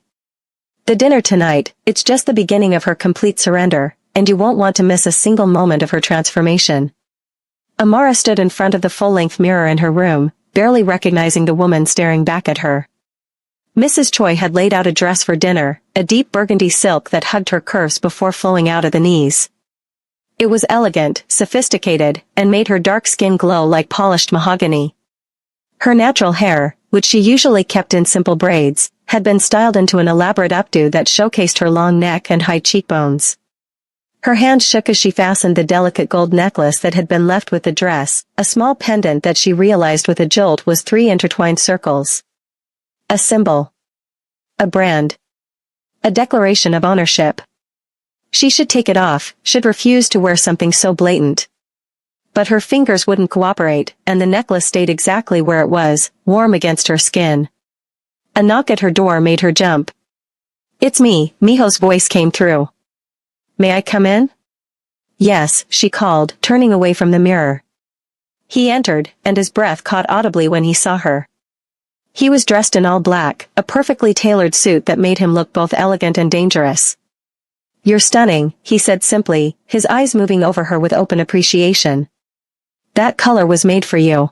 The dinner tonight, it's just the beginning of her complete surrender, and you won't want to miss a single moment of her transformation. Amara stood in front of the full-length mirror in her room, barely recognizing the woman staring back at her. Mrs. Choi had laid out a dress for dinner, a deep burgundy silk that hugged her curves before flowing out at the knees. It was elegant, sophisticated, and made her dark skin glow like polished mahogany. Her natural hair, which she usually kept in simple braids, had been styled into an elaborate updo that showcased her long neck and high cheekbones. Her hand shook as she fastened the delicate gold necklace that had been left with the dress, a small pendant that she realized with a jolt was 3 intertwined circles. A symbol. A brand. A declaration of ownership. She should take it off, should refuse to wear something so blatant. But her fingers wouldn't cooperate, and the necklace stayed exactly where it was, warm against her skin. A knock at her door made her jump. "It's me," Miho's voice came through. "May I come in?" "Yes," she called, turning away from the mirror. He entered, and his breath caught audibly when he saw her. He was dressed in all black, a perfectly tailored suit that made him look both elegant and dangerous. "You're stunning," he said simply, his eyes moving over her with open appreciation. "That color was made for you.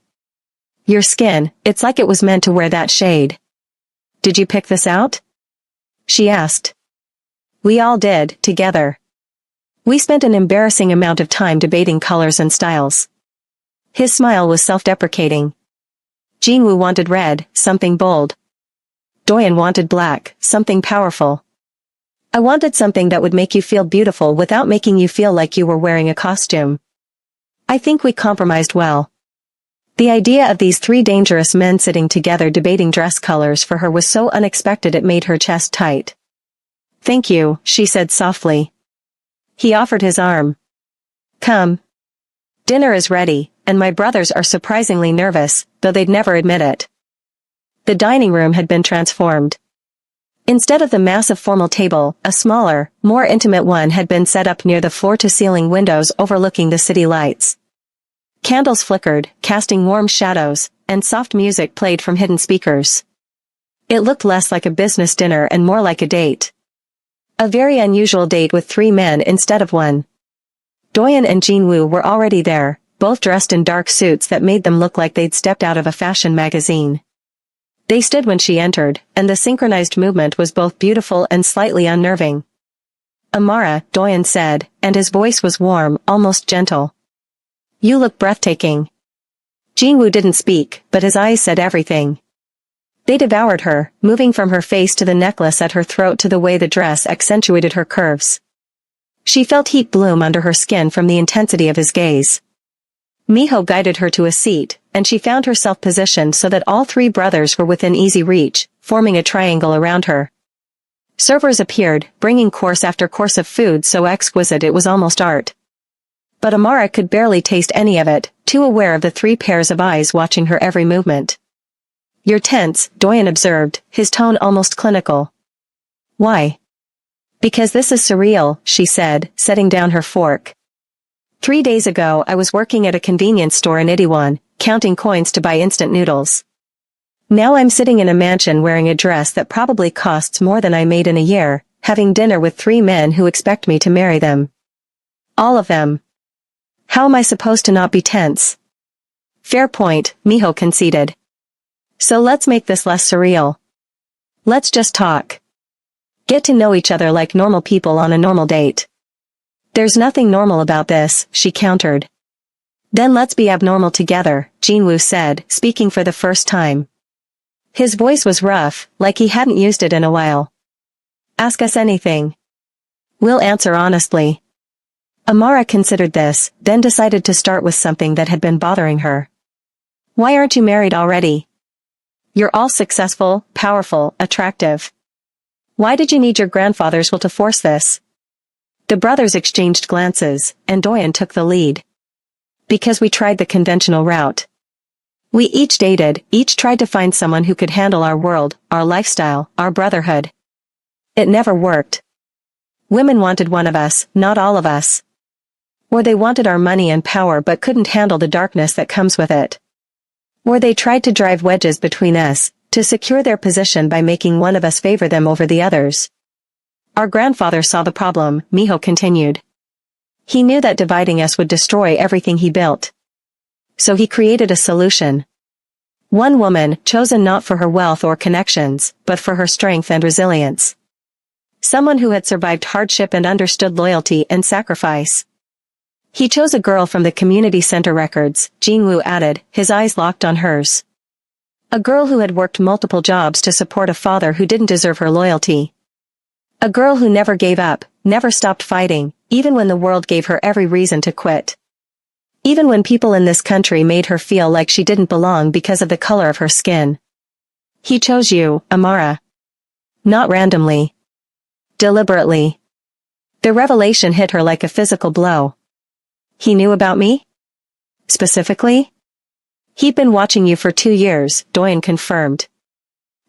Your skin, it's like it was meant to wear that shade. Did you pick this out?" she asked. "We all did, together. We spent an embarrassing amount of time debating colors and styles." His smile was self-deprecating. Jinwoo wanted red, something bold. Doyen wanted black, something powerful. I wanted something that would make you feel beautiful without making you feel like you were wearing a costume. I think we compromised well. The idea of these three dangerous men sitting together debating dress colors for her was so unexpected it made her chest tight. "Thank you," she said softly. He offered his arm. "Come. Dinner is ready, and my brothers are surprisingly nervous, though they'd never admit it." The dining room had been transformed. Instead of the massive formal table, a smaller, more intimate one had been set up near the floor-to-ceiling windows overlooking the city lights. Candles flickered, casting warm shadows, and soft music played from hidden speakers. It looked less like a business dinner and more like a date. A very unusual date with three men instead of one. Doyen and Jinwoo were already there, both dressed in dark suits that made them look like they'd stepped out of a fashion magazine. They stood when she entered, and the synchronized movement was both beautiful and slightly unnerving. "Amara," Doyen said, and his voice was warm, almost gentle. "You look breathtaking." Jinwoo didn't speak, but his eyes said everything. They devoured her, moving from her face to the necklace at her throat to the way the dress accentuated her curves. She felt heat bloom under her skin from the intensity of his gaze. Miho guided her to a seat, and she found herself positioned so that all three brothers were within easy reach, forming a triangle around her. Servers appeared, bringing course after course of food so exquisite it was almost art. But Amara could barely taste any of it, too aware of the three pairs of eyes watching her every movement. "You're tense," Doyen observed, his tone almost clinical. "Why?" "Because this is surreal," she said, setting down her fork. 3 days ago I was working at a convenience store in Itaewon, counting coins to buy instant noodles. Now I'm sitting in a mansion wearing a dress that probably costs more than I made in a year, having dinner with 3 men who expect me to marry them. All of them. How am I supposed to not be tense?" "Fair point," Miho conceded. "So let's make this less surreal. Let's just talk. Get to know each other like normal people on a normal date." "There's nothing normal about this," she countered. "Then let's be abnormal together," Jinwoo said, speaking for the first time. His voice was rough, like he hadn't used it in a while. "Ask us anything. We'll answer honestly." Amara considered this, then decided to start with something that had been bothering her. "Why aren't you married already? You're all successful, powerful, attractive. Why did you need your grandfather's will to force this?" The brothers exchanged glances, and Doyen took the lead. "Because we tried the conventional route. We each dated, each tried to find someone who could handle our world, our lifestyle, our brotherhood. It never worked. Women wanted one of us, not all of us. Or they wanted our money and power but couldn't handle the darkness that comes with it. Or they tried to drive wedges between us, to secure their position by making one of us favor them over the others. Our grandfather saw the problem," Miho continued. "He knew that dividing us would destroy everything he built. So he created a solution. One woman, chosen not for her wealth or connections, but for her strength and resilience. Someone who had survived hardship and understood loyalty and sacrifice. He chose a girl from the community center records," Jinwoo added, his eyes locked on hers. "A girl who had worked multiple jobs to support a father who didn't deserve her loyalty. A girl who never gave up, never stopped fighting, even when the world gave her every reason to quit. Even when people in this country made her feel like she didn't belong because of the color of her skin. He chose you, Amara. Not randomly. Deliberately." The revelation hit her like a physical blow. "He knew about me?" Specifically? He'd been watching you for 2 years, Doyen confirmed.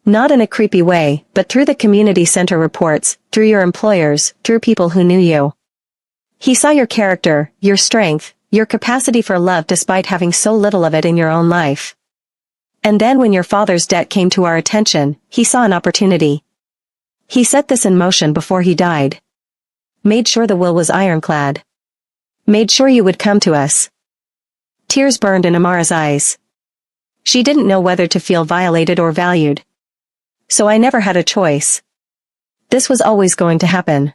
Not in a creepy way, but through the community center reports, through your employers, through people who knew you. He saw your character, your strength, your capacity for love despite having so little of it in your own life. And then when your father's death came to our attention, he saw an opportunity. He set this in motion before he died. Made sure the will was ironclad. Made sure you would come to us. Tears burned in Amara's eyes. She didn't know whether to feel violated or valued. So I never had a choice. This was always going to happen.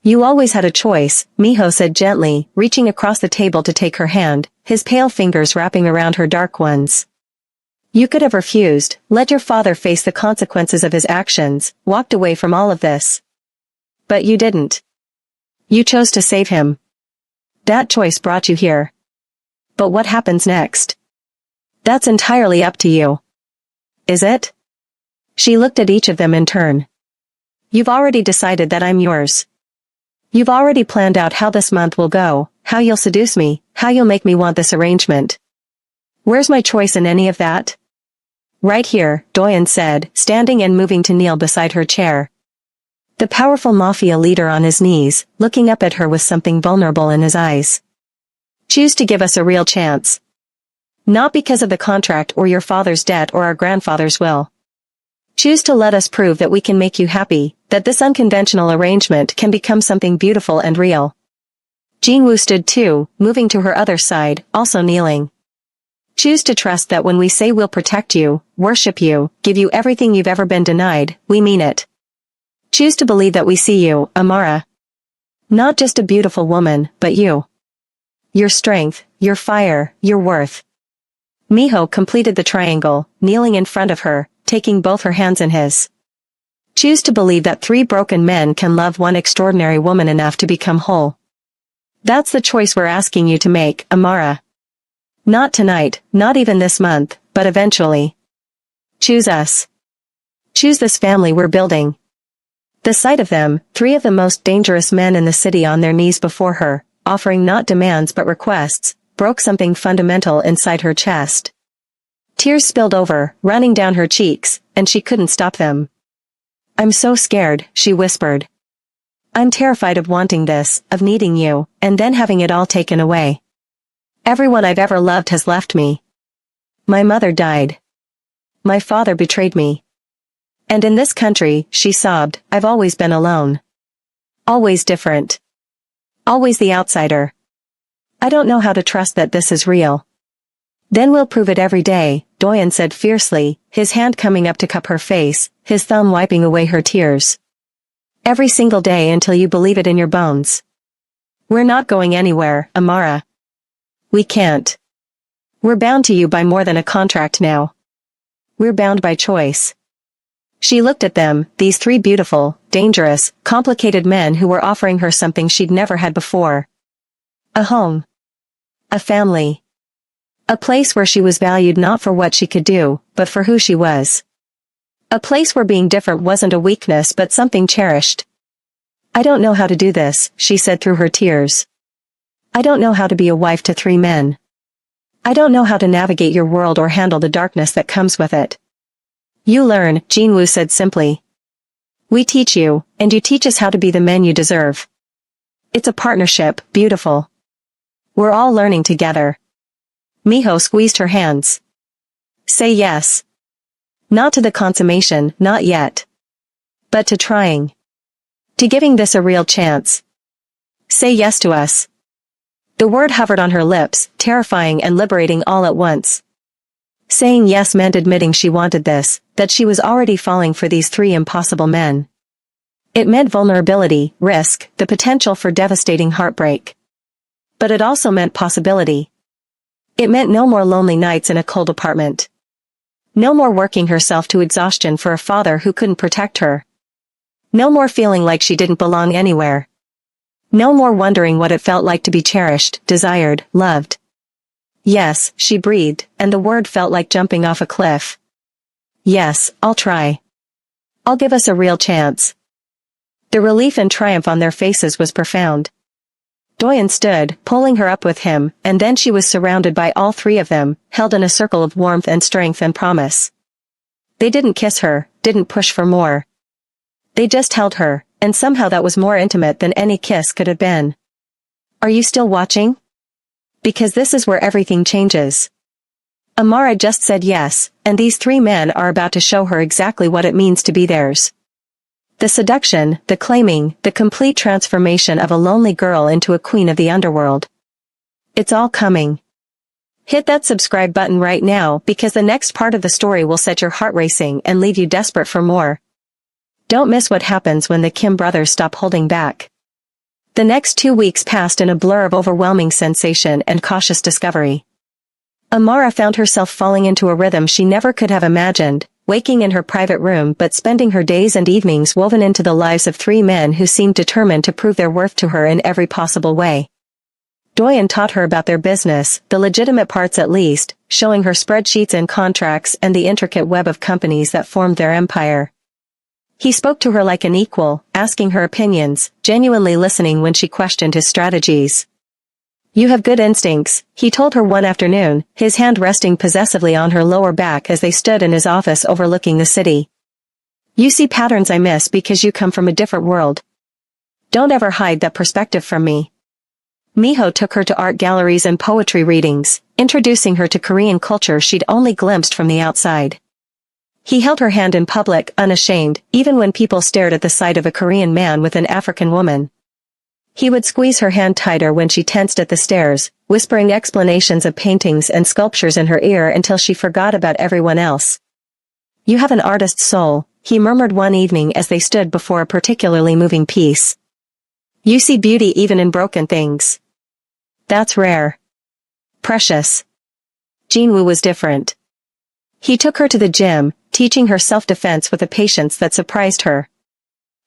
You always had a choice, Miho said gently, reaching across the table to take her hand, his pale fingers wrapping around her dark ones. You could have refused, let your father face the consequences of his actions, walked away from all of this. But you didn't. You chose to save him. That choice brought you here. But what happens next? That's entirely up to you. Is it? She looked at each of them in turn. You've already decided that I'm yours. You've already planned out how this month will go, how you'll seduce me, how you'll make me want this arrangement. Where's my choice in any of that? Right here, Doyen said, standing and moving to kneel beside her chair. The powerful mafia leader on his knees, looking up at her with something vulnerable in his eyes. Choose to give us a real chance. Not because of the contract or your father's debt or our grandfather's will. Choose to let us prove that we can make you happy, that this unconventional arrangement can become something beautiful and real. Jinwoo stood too, moving to her other side, also kneeling. Choose to trust that when we say we'll protect you, worship you, give you everything you've ever been denied, we mean it. Choose to believe that we see you, Amara. Not just a beautiful woman, but you. Your strength, your fire, your worth. Miho completed the triangle, kneeling in front of her, taking both her hands in his. Choose to believe that 3 broken men can love one extraordinary woman enough to become whole. That's the choice we're asking you to make, Amara. Not tonight, not even this month, but eventually. Choose us. Choose this family we're building. The sight of them, 3 of the most dangerous men in the city on their knees before her, offering not demands but requests, broke something fundamental inside her chest. Tears spilled over, running down her cheeks, and she couldn't stop them. I'm so scared, she whispered. I'm terrified of wanting this, of needing you, and then having it all taken away. Everyone I've ever loved has left me. My mother died. My father betrayed me. And in this country, she sobbed, I've always been alone. Always different. Always the outsider. I don't know how to trust that this is real. Then we'll prove it every day, Doyen said fiercely, his hand coming up to cup her face, his thumb wiping away her tears. Every single day until you believe it in your bones. We're not going anywhere, Amara. We can't. We're bound to you by more than a contract now. We're bound by choice. She looked at them, these 3 beautiful, dangerous, complicated men who were offering her something she'd never had before. A home. A family. A place where she was valued not for what she could do, but for who she was. A place where being different wasn't a weakness but something cherished. I don't know how to do this, she said through her tears. I don't know how to be a wife to 3 men. I don't know how to navigate your world or handle the darkness that comes with it. You learn, Jinwoo said simply. We teach you, and you teach us how to be the men you deserve. It's a partnership, beautiful. We're all learning together. Miho squeezed her hands. Say yes. Not to the consummation, not yet. But to trying. To giving this a real chance. Say yes to us. The word hovered on her lips, terrifying and liberating all at once. Saying yes meant admitting she wanted this, that she was already falling for these 3 impossible men. It meant vulnerability, risk, the potential for devastating heartbreak. But it also meant possibility. It meant no more lonely nights in a cold apartment. No more working herself to exhaustion for a father who couldn't protect her. No more feeling like she didn't belong anywhere. No more wondering what it felt like to be cherished, desired, loved. Yes, she breathed, and the word felt like jumping off a cliff. Yes, I'll try. I'll give us a real chance. The relief and triumph on their faces was profound. Doyen stood, pulling her up with him, and then she was surrounded by all three of them, held in a circle of warmth and strength and promise. They didn't kiss her, didn't push for more. They just held her, and somehow that was more intimate than any kiss could have been. Are you still watching? Because this is where everything changes. Amara just said yes, and these three men are about to show her exactly what it means to be theirs. The seduction, the claiming, the complete transformation of a lonely girl into a queen of the underworld. It's all coming. Hit that subscribe button right now because the next part of the story will set your heart racing and leave you desperate for more. Don't miss what happens when the Kim brothers stop holding back. The next 2 weeks passed in a blur of overwhelming sensation and cautious discovery. Amara found herself falling into a rhythm she never could have imagined, waking in her private room but spending her days and evenings woven into the lives of three men who seemed determined to prove their worth to her in every possible way. Doyen taught her about their business, the legitimate parts at least, showing her spreadsheets and contracts and the intricate web of companies that formed their empire. He spoke to her like an equal, asking her opinions, genuinely listening when she questioned his strategies. You have good instincts, he told her one afternoon, his hand resting possessively on her lower back as they stood in his office overlooking the city. You see patterns I miss because you come from a different world. Don't ever hide that perspective from me. Miho took her to art galleries and poetry readings, introducing her to Korean culture she'd only glimpsed from the outside. He held her hand in public, unashamed, even when people stared at the sight of a Korean man with an African woman. He would squeeze her hand tighter when she tensed at the stairs, whispering explanations of paintings and sculptures in her ear until she forgot about everyone else. You have an artist's soul, he murmured one evening as they stood before a particularly moving piece. You see beauty even in broken things. That's rare. Precious. Jinwoo was different. He took her to the gym, teaching her self-defense with a patience that surprised her.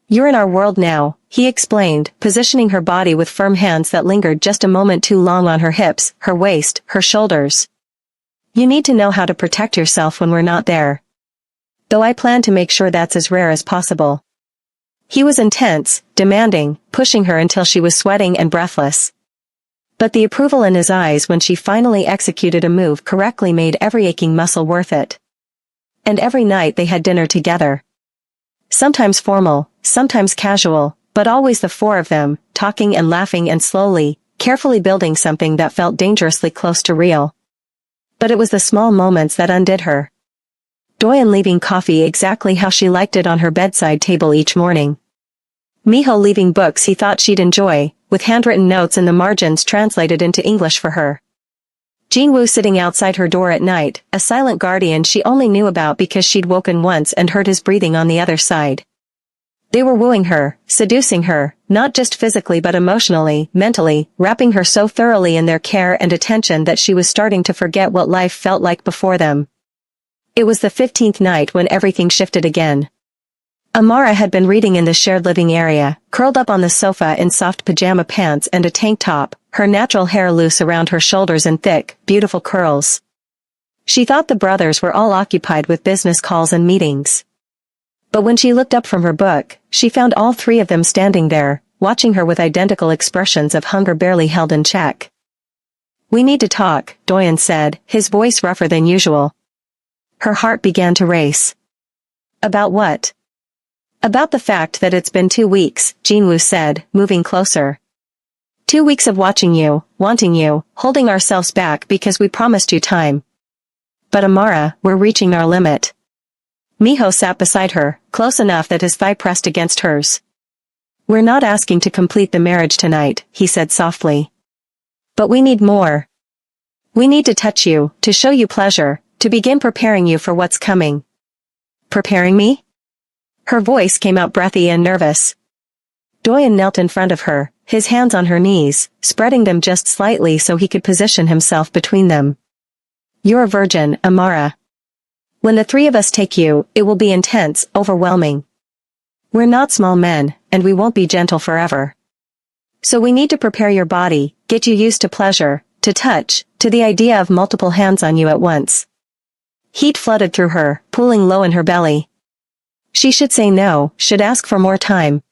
You're in our world now, he explained, positioning her body with firm hands that lingered just a moment too long on her hips, her waist, her shoulders. You need to know how to protect yourself when we're not there. Though I plan to make sure that's as rare as possible. He was intense, demanding, pushing her until she was sweating and breathless. But the approval in his eyes when she finally executed a move correctly made every aching muscle worth it. And every night they had dinner together. Sometimes formal, sometimes casual, but always the four of them, talking and laughing and slowly, carefully building something that felt dangerously close to real. But it was the small moments that undid her. Doyen leaving coffee exactly how she liked it on her bedside table each morning. Miho leaving books he thought she'd enjoy, with handwritten notes in the margins translated into English for her. Jinwoo sitting outside her door at night, a silent guardian she only knew about because she'd woken once and heard his breathing on the other side. They were wooing her, seducing her, not just physically but emotionally, mentally, wrapping her so thoroughly in their care and attention that she was starting to forget what life felt like before them. It was the 15th night when everything shifted again. Amara had been reading in the shared living area, curled up on the sofa in soft pajama pants and a tank top, her natural hair loose around her shoulders in thick, beautiful curls. She thought the brothers were all occupied with business calls and meetings. But when she looked up from her book, she found all three of them standing there, watching her with identical expressions of hunger barely held in check. We need to talk, Doyen said, his voice rougher than usual. Her heart began to race. About what? About the fact that it's been 2 weeks, Jinwoo said, moving closer. 2 weeks of watching you, wanting you, holding ourselves back because we promised you time. But Amara, we're reaching our limit. Miho sat beside her, close enough that his thigh pressed against hers. We're not asking to complete the marriage tonight, he said softly. But we need more. We need to touch you, to show you pleasure, to begin preparing you for what's coming. Preparing me? Her voice came out breathy and nervous. Doyen knelt in front of her, his hands on her knees, spreading them just slightly so he could position himself between them. You're a virgin, Amara. When the three of us take you, it will be intense, overwhelming. We're not small men, and we won't be gentle forever. So we need to prepare your body, get you used to pleasure, to touch, to the idea of multiple hands on you at once. Heat flooded through her, pooling low in her belly. She should say no, should ask for more time.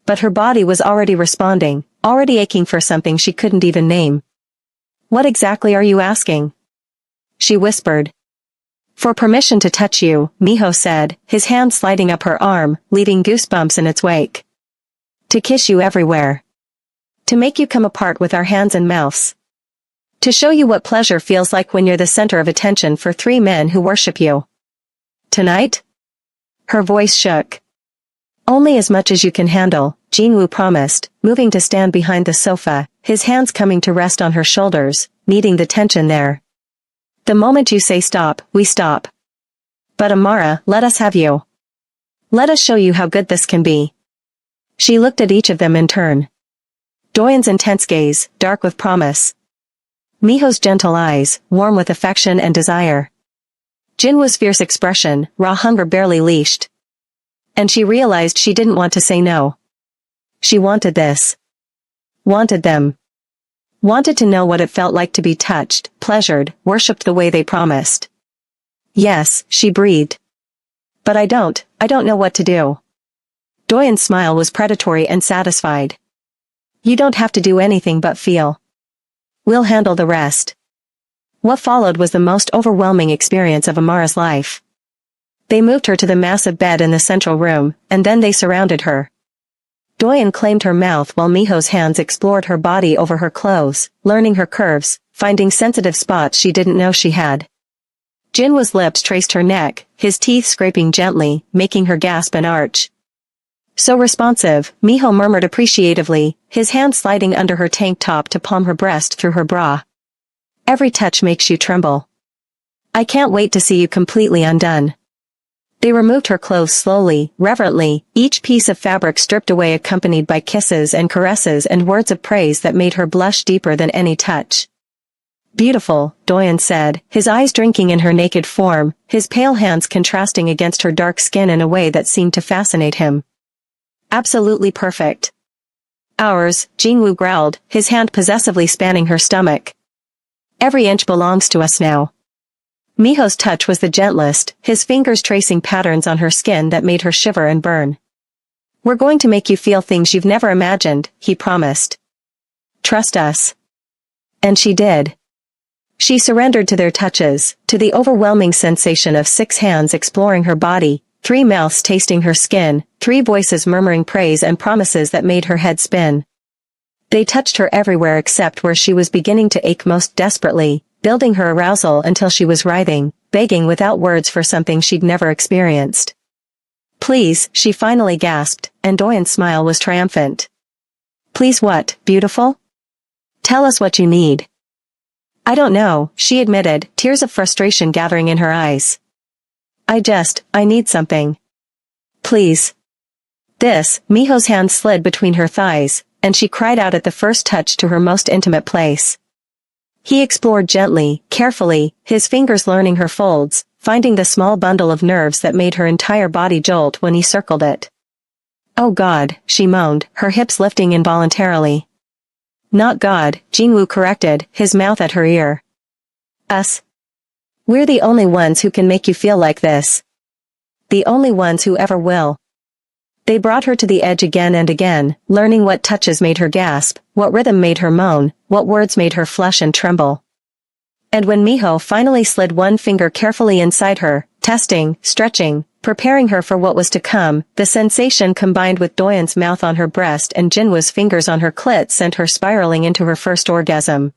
But her body was already responding, already aching for something she couldn't even name. "What exactly are you asking?" she whispered. "For permission to touch you," Miho said, his hand sliding up her arm, leaving goosebumps in its wake. "To kiss you everywhere. To make you come apart with our hands and mouths. To show you what pleasure feels like when you're the center of attention for 3 men who worship you. Tonight?" Her voice shook. "Only as much as you can handle," Jinwoo promised, moving to stand behind the sofa, his hands coming to rest on her shoulders, meeting the tension there. "The moment you say stop, we stop. But Amara, let us have you. Let us show you how good this can be." She looked at each of them in turn. Doyen's intense gaze, dark with promise. Miho's gentle eyes, warm with affection and desire. Jinwoo's fierce expression, raw hunger barely leashed. And she realized she didn't want to say no. She wanted this. Wanted them. Wanted to know what it felt like to be touched, pleasured, worshipped the way they promised. "Yes," she breathed. "But I don't know what to do." Doyen's smile was predatory and satisfied. "You don't have to do anything but feel. We'll handle the rest." What followed was the most overwhelming experience of Amara's life. They moved her to the massive bed in the central room, and then they surrounded her. Doyen claimed her mouth while Miho's hands explored her body over her clothes, learning her curves, finding sensitive spots she didn't know she had. Jinwoo's lips traced her neck, his teeth scraping gently, making her gasp and arch. "So responsive," Miho murmured appreciatively, his hand sliding under her tank top to palm her breast through her bra. "Every touch makes you tremble. I can't wait to see you completely undone." They removed her clothes slowly, reverently, each piece of fabric stripped away accompanied by kisses and caresses and words of praise that made her blush deeper than any touch. "Beautiful," Doyen said, his eyes drinking in her naked form, his pale hands contrasting against her dark skin in a way that seemed to fascinate him. "Absolutely perfect." "Ours," Jinwoo growled, his hand possessively spanning her stomach. "Every inch belongs to us now." Miho's touch was the gentlest, his fingers tracing patterns on her skin that made her shiver and burn. "We're going to make you feel things you've never imagined," he promised. "Trust us." And she did. She surrendered to their touches, to the overwhelming sensation of 6 hands exploring her body, 3 mouths tasting her skin, 3 voices murmuring praise and promises that made her head spin. They touched her everywhere except where she was beginning to ache most desperately, building her arousal until she was writhing, begging without words for something she'd never experienced. "Please," she finally gasped, and Doyen's smile was triumphant. "Please what, beautiful? Tell us what you need." "I don't know," she admitted, tears of frustration gathering in her eyes. I need something. Please." This, Miho's hand slid between her thighs, and she cried out at the first touch to her most intimate place. He explored gently, carefully, his fingers learning her folds, finding the small bundle of nerves that made her entire body jolt when he circled it. "Oh God," she moaned, her hips lifting involuntarily. "Not God," Jinwoo corrected, his mouth at her ear. "Us. We're the only ones who can make you feel like this. The only ones who ever will." They brought her to the edge again and again, learning what touches made her gasp, what rhythm made her moan, what words made her flush and tremble. And when Miho finally slid one finger carefully inside her, testing, stretching, preparing her for what was to come, the sensation combined with Doyen's mouth on her breast and Jinwoo's fingers on her clit sent her spiraling into her first orgasm.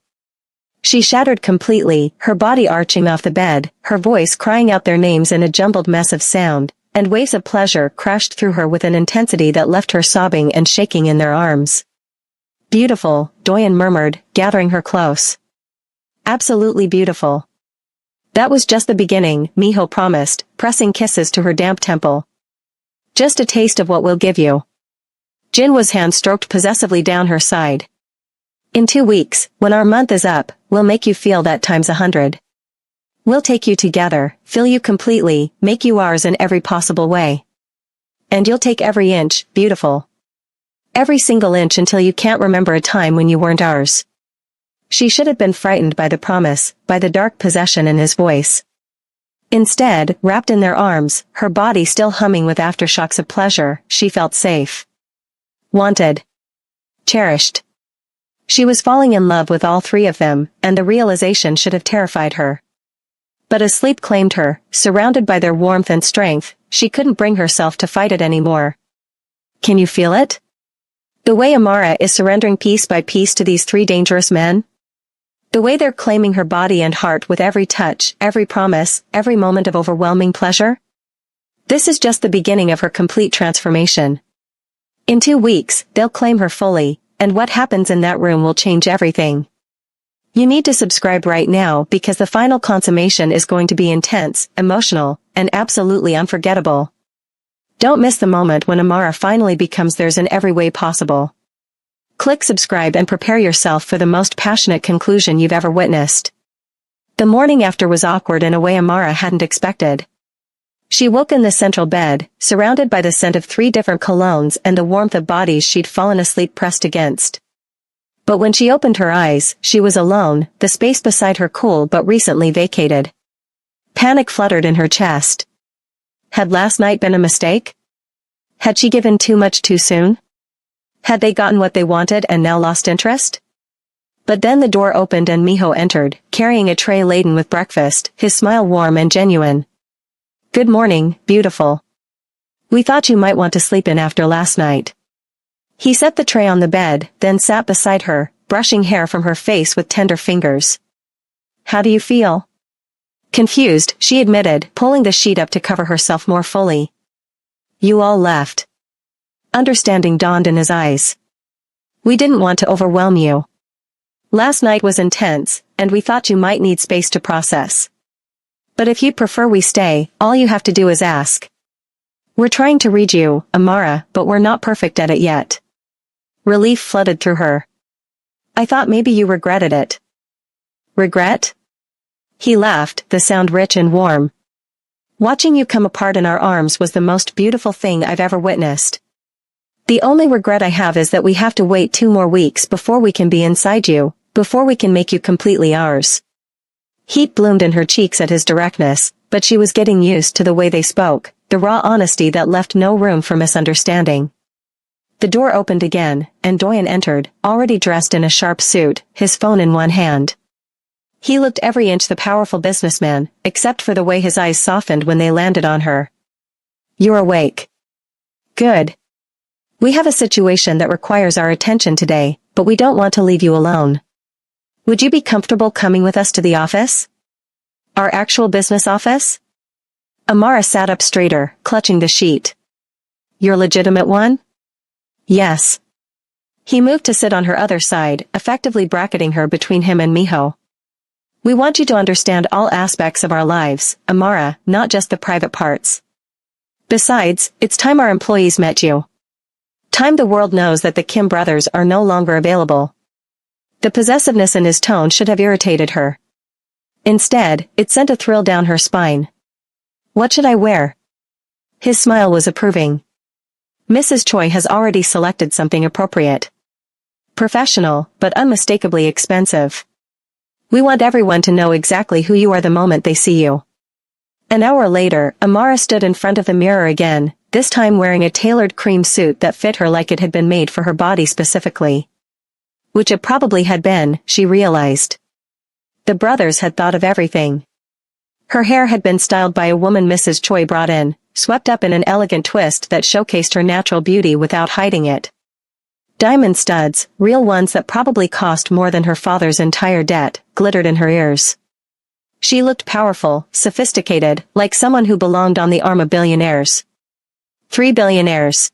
She shattered completely, her body arching off the bed, her voice crying out their names in a jumbled mess of sound, and waves of pleasure crashed through her with an intensity that left her sobbing and shaking in their arms. "Beautiful," Doyen murmured, gathering her close. "Absolutely beautiful." "That was just the beginning," Miho promised, pressing kisses to her damp temple. "Just a taste of what we'll give you." Jinwoo's hand stroked possessively down her side. "In 2 weeks, when our month is up, we'll make you feel that times 100. We'll take you together, fill you completely, make you ours in every possible way. And you'll take every inch, beautiful. Every single inch until you can't remember a time when you weren't ours." She should have been frightened by the promise, by the dark possession in his voice. Instead, wrapped in their arms, her body still humming with aftershocks of pleasure, she felt safe. Wanted. Cherished. She was falling in love with all three of them, and the realization should have terrified her. But as sleep claimed her, surrounded by their warmth and strength, she couldn't bring herself to fight it anymore. Can you feel it? The way Amara is surrendering piece by piece to these three dangerous men? The way they're claiming her body and heart with every touch, every promise, every moment of overwhelming pleasure? This is just the beginning of her complete transformation. In 2 weeks, they'll claim her fully, and what happens in that room will change everything. You need to subscribe right now because the final consummation is going to be intense, emotional, and absolutely unforgettable. Don't miss the moment when Amara finally becomes theirs in every way possible. Click subscribe and prepare yourself for the most passionate conclusion you've ever witnessed. The morning after was awkward in a way Amara hadn't expected. She woke in the central bed, surrounded by the scent of 3 different colognes and the warmth of bodies she'd fallen asleep pressed against. But when she opened her eyes, she was alone, the space beside her cool but recently vacated. Panic fluttered in her chest. Had last night been a mistake? Had she given too much too soon? Had they gotten what they wanted and now lost interest? But then the door opened and Miho entered, carrying a tray laden with breakfast, his smile warm and genuine. Good morning, beautiful. We thought you might want to sleep in after last night. He set the tray on the bed, then sat beside her, brushing hair from her face with tender fingers. How do you feel? Confused, she admitted, pulling the sheet up to cover herself more fully. You all left. Understanding dawned in his eyes. We didn't want to overwhelm you. Last night was intense, and we thought you might need space to process. But if you'd prefer we stay, all you have to do is ask. We're trying to read you, Amara, but we're not perfect at it yet. Relief flooded through her. I thought maybe you regretted it. Regret? He laughed, the sound rich and warm. Watching you come apart in our arms was the most beautiful thing I've ever witnessed. The only regret I have is that we have to wait 2 more weeks before we can be inside you, before we can make you completely ours. Heat bloomed in her cheeks at his directness, but she was getting used to the way they spoke, the raw honesty that left no room for misunderstanding. The door opened again, and Doyen entered, already dressed in a sharp suit, his phone in one hand. He looked every inch the powerful businessman, except for the way his eyes softened when they landed on her. You're awake. Good. We have a situation that requires our attention today, but we don't want to leave you alone. Would you be comfortable coming with us to the office? Our actual business office? Amara sat up straighter, clutching the sheet. Your legitimate one? Yes. He moved to sit on her other side, effectively bracketing her between him and Miho. We want you to understand all aspects of our lives, Amara, not just the private parts. Besides, it's time our employees met you. Time the world knows that the Kim brothers are no longer available. The possessiveness in his tone should have irritated her. Instead, it sent a thrill down her spine. What should I wear? His smile was approving. Mrs. Choi has already selected something appropriate. Professional, but unmistakably expensive. We want everyone to know exactly who you are the moment they see you. An hour later, Amara stood in front of the mirror again, this time wearing a tailored cream suit that fit her like it had been made for her body specifically. Which it probably had been, she realized. The brothers had thought of everything. Her hair had been styled by a woman Mrs. Choi brought in, swept up in an elegant twist that showcased her natural beauty without hiding it. Diamond studs, real ones that probably cost more than her father's entire debt, glittered in her ears. She looked powerful, sophisticated, like someone who belonged on the arm of billionaires. 3 billionaires.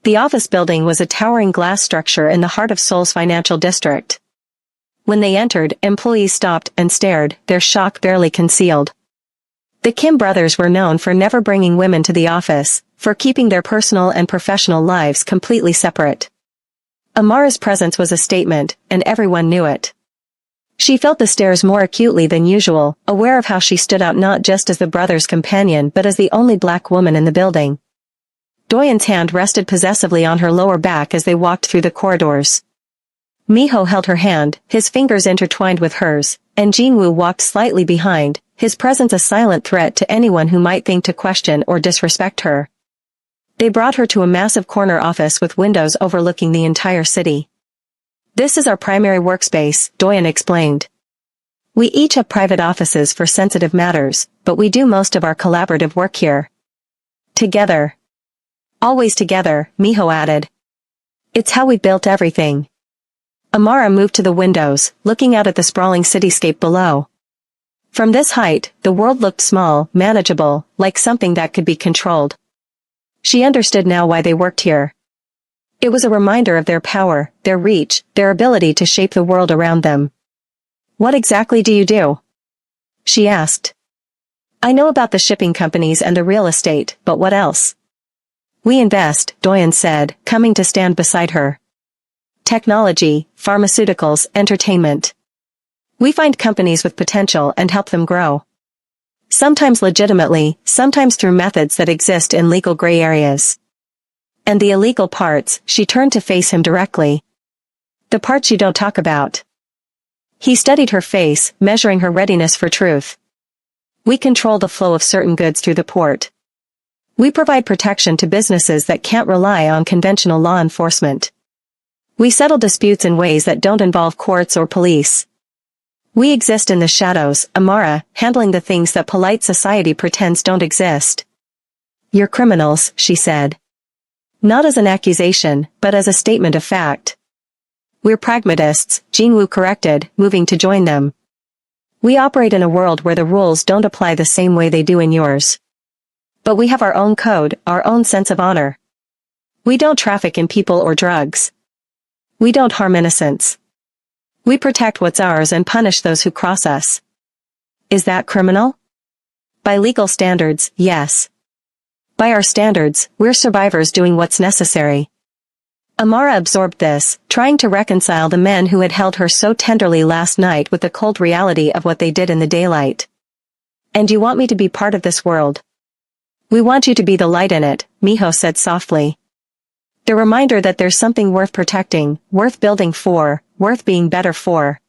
The office building was a towering glass structure in the heart of Seoul's financial district. When they entered, employees stopped and stared, their shock barely concealed. The Kim brothers were known for never bringing women to the office, for keeping their personal and professional lives completely separate. Amara's presence was a statement, and everyone knew it. She felt the stares more acutely than usual, aware of how she stood out not just as the brothers' companion but as the only black woman in the building. Doyen's hand rested possessively on her lower back as they walked through the corridors. Miho held her hand, his fingers intertwined with hers, and Jinwoo walked slightly behind, his presence a silent threat to anyone who might think to question or disrespect her. They brought her to a massive corner office with windows overlooking the entire city. This is our primary workspace, Doyen explained. We each have private offices for sensitive matters, but we do most of our collaborative work here. Together. Always together, Miho added. It's how we built everything. Amara moved to the windows, looking out at the sprawling cityscape below. From this height, the world looked small, manageable, like something that could be controlled. She understood now why they worked here. It was a reminder of their power, their reach, their ability to shape the world around them. What exactly do you do? She asked. I know about the shipping companies and the real estate, but what else? We invest, Doyen said, coming to stand beside her. Technology, pharmaceuticals, entertainment. We find companies with potential and help them grow. Sometimes legitimately, sometimes through methods that exist in legal gray areas. And the illegal parts, she turned to face him directly. The parts you don't talk about. He studied her face, measuring her readiness for truth. We control the flow of certain goods through the port. We provide protection to businesses that can't rely on conventional law enforcement. We settle disputes in ways that don't involve courts or police. We exist in the shadows, Amara, handling the things that polite society pretends don't exist. You're criminals, she said. Not as an accusation, but as a statement of fact. We're pragmatists, Jinwoo corrected, moving to join them. We operate in a world where the rules don't apply the same way they do in yours. But we have our own code, our own sense of honor. We don't traffic in people or drugs. We don't harm innocents. We protect what's ours and punish those who cross us. Is that criminal? By legal standards, yes. By our standards, we're survivors doing what's necessary. Amara absorbed this, trying to reconcile the men who had held her so tenderly last night with the cold reality of what they did in the daylight. And you want me to be part of this world? We want you to be the light in it, Miho said softly. The reminder that there's something worth protecting, worth building for, worth being better for.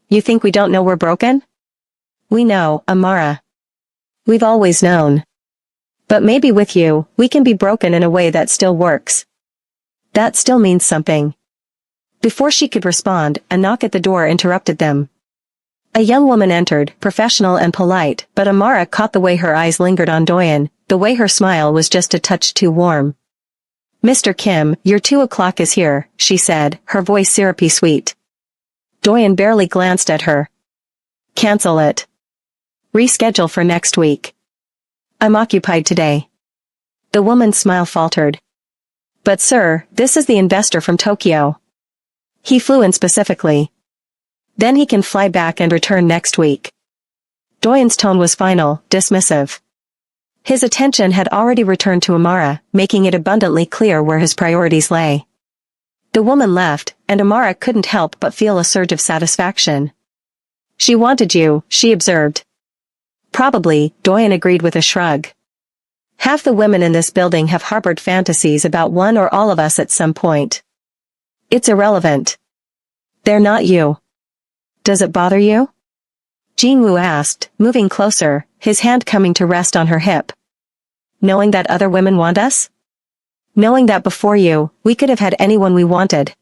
You think we don't know we're broken? We know, Amara. We've always known. But maybe with you, we can be broken in a way that still works. That still means something. Before she could respond, a knock at the door interrupted them. A young woman entered, professional and polite, but Amara caught the way her eyes lingered on Doyen, the way her smile was just a touch too warm. Mr. Kim, your 2 o'clock is here, she said, her voice syrupy sweet. Doyen barely glanced at her. Cancel it. Reschedule for next week. I'm occupied today. The woman's smile faltered. But sir, this is the investor from Tokyo. He flew in specifically. Then he can fly back and return next week. Doyen's tone was final, dismissive. His attention had already returned to Amara, making it abundantly clear where his priorities lay. The woman left, and Amara couldn't help but feel a surge of satisfaction. She wanted you, she observed. Probably, Doyen agreed with a shrug. Half the women in this building have harbored fantasies about one or all of us at some point. It's irrelevant. They're not you. Does it bother you? Jinwoo asked, moving closer, his hand coming to rest on her hip. Knowing that other women want us? Knowing that before you, we could have had anyone we wanted.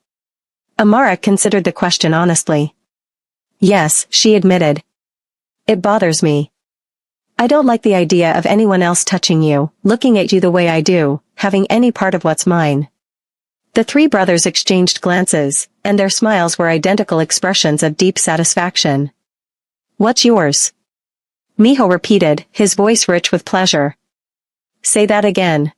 Amara considered the question honestly. Yes, she admitted. It bothers me. I don't like the idea of anyone else touching you, looking at you the way I do, having any part of what's mine. The 3 brothers exchanged glances, and their smiles were identical expressions of deep satisfaction. What's yours? Miho repeated, his voice rich with pleasure. Say that again.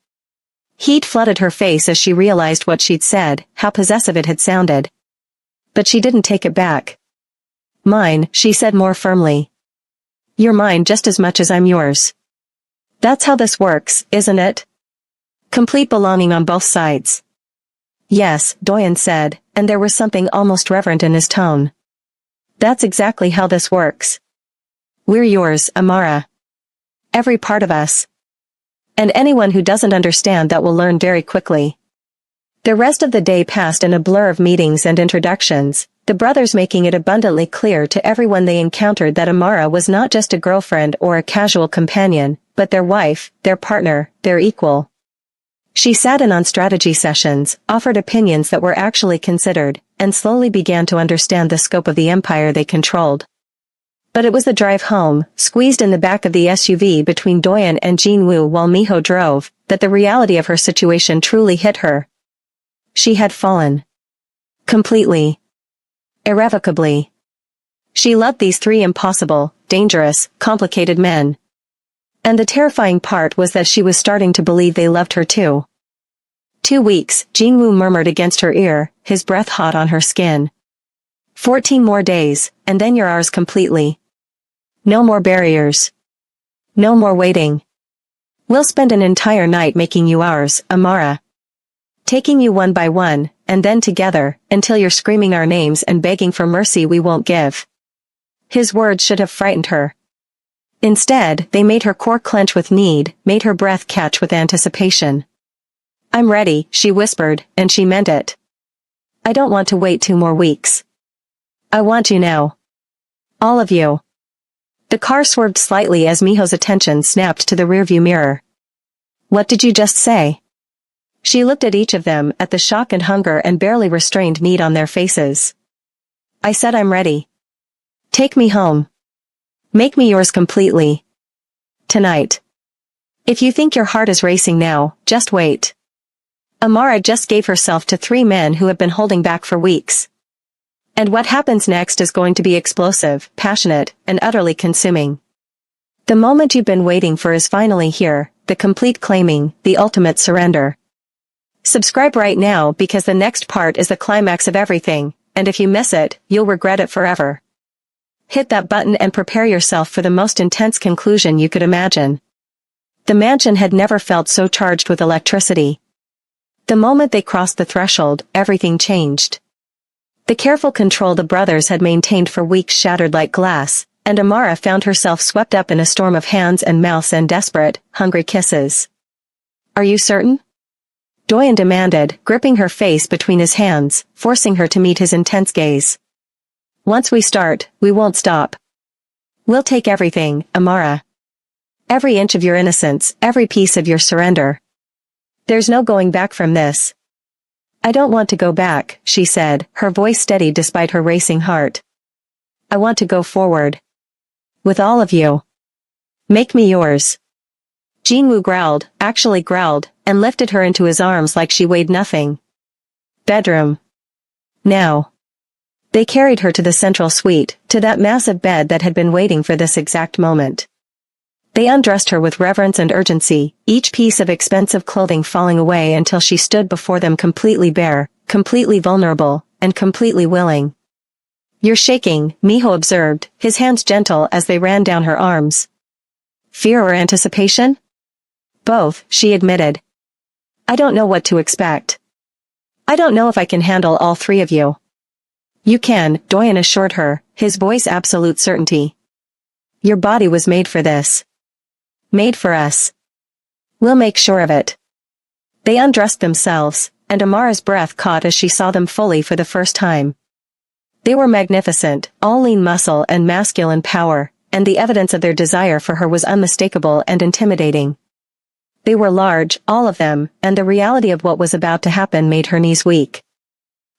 Heat flooded her face as she realized what she'd said, how possessive it had sounded. But she didn't take it back. Mine, she said more firmly. You're mine just as much as I'm yours. That's how this works, isn't it? Complete belonging on both sides. Yes, Doyen said, and there was something almost reverent in his tone. That's exactly how this works. We're yours, Amara. Every part of us. And anyone who doesn't understand that will learn very quickly. The rest of the day passed in a blur of meetings and introductions, the brothers making it abundantly clear to everyone they encountered that Amara was not just a girlfriend or a casual companion, but their wife, their partner, their equal. She sat in on strategy sessions, offered opinions that were actually considered, and slowly began to understand the scope of the empire they controlled. But it was the drive home, squeezed in the back of the SUV between Doyen and Jinwoo while Miho drove, that the reality of her situation truly hit her. She had fallen. Completely. Irrevocably. She loved these three impossible, dangerous, complicated men. And the terrifying part was that she was starting to believe they loved her too. 2 weeks, Jinwoo murmured against her ear, his breath hot on her skin. 14 more days, and then you're ours completely. No more barriers. No more waiting. We'll spend an entire night making you ours, Amara. Taking you one by one, and then together, until you're screaming our names and begging for mercy we won't give. His words should have frightened her. Instead, they made her core clench with need, made her breath catch with anticipation. I'm ready, she whispered, and she meant it. I don't want to wait 2 more weeks. I want you now. All of you. The car swerved slightly as Miho's attention snapped to the rearview mirror. What did you just say? She looked at each of them, at the shock and hunger and barely restrained need on their faces. I said I'm ready. Take me home. Make me yours completely. Tonight. If you think your heart is racing now, just wait. Amara just gave herself to 3 men who have been holding back for weeks. And what happens next is going to be explosive, passionate, and utterly consuming. The moment you've been waiting for is finally here, the complete claiming, the ultimate surrender. Subscribe right now because the next part is the climax of everything, and if you miss it, you'll regret it forever. Hit that button and prepare yourself for the most intense conclusion you could imagine. The mansion had never felt so charged with electricity. The moment they crossed the threshold, everything changed. The careful control the brothers had maintained for weeks shattered like glass, and Amara found herself swept up in a storm of hands and mouths and desperate, hungry kisses. Are you certain? Doyen demanded, gripping her face between his hands, forcing her to meet his intense gaze. Once we start, we won't stop. We'll take everything, Amara. Every inch of your innocence, every piece of your surrender. There's no going back from this. I don't want to go back, she said, her voice steady despite her racing heart. I want to go forward. With all of you. Make me yours. Jinwoo growled, actually growled, and lifted her into his arms like she weighed nothing. Bedroom. Now. They carried her to the central suite, to that massive bed that had been waiting for this exact moment. They undressed her with reverence and urgency, each piece of expensive clothing falling away until she stood before them completely bare, completely vulnerable, and completely willing. You're shaking, Miho observed, his hands gentle as they ran down her arms. Fear or anticipation? Both, she admitted. I don't know what to expect. I don't know if I can handle all 3 of you. You can, Doyen assured her, his voice absolute certainty. Your body was made for this. Made for us. We'll make sure of it. They undressed themselves, and Amara's breath caught as she saw them fully for the first time. They were magnificent, all lean muscle and masculine power, and the evidence of their desire for her was unmistakable and intimidating. They were large, all of them, and the reality of what was about to happen made her knees weak.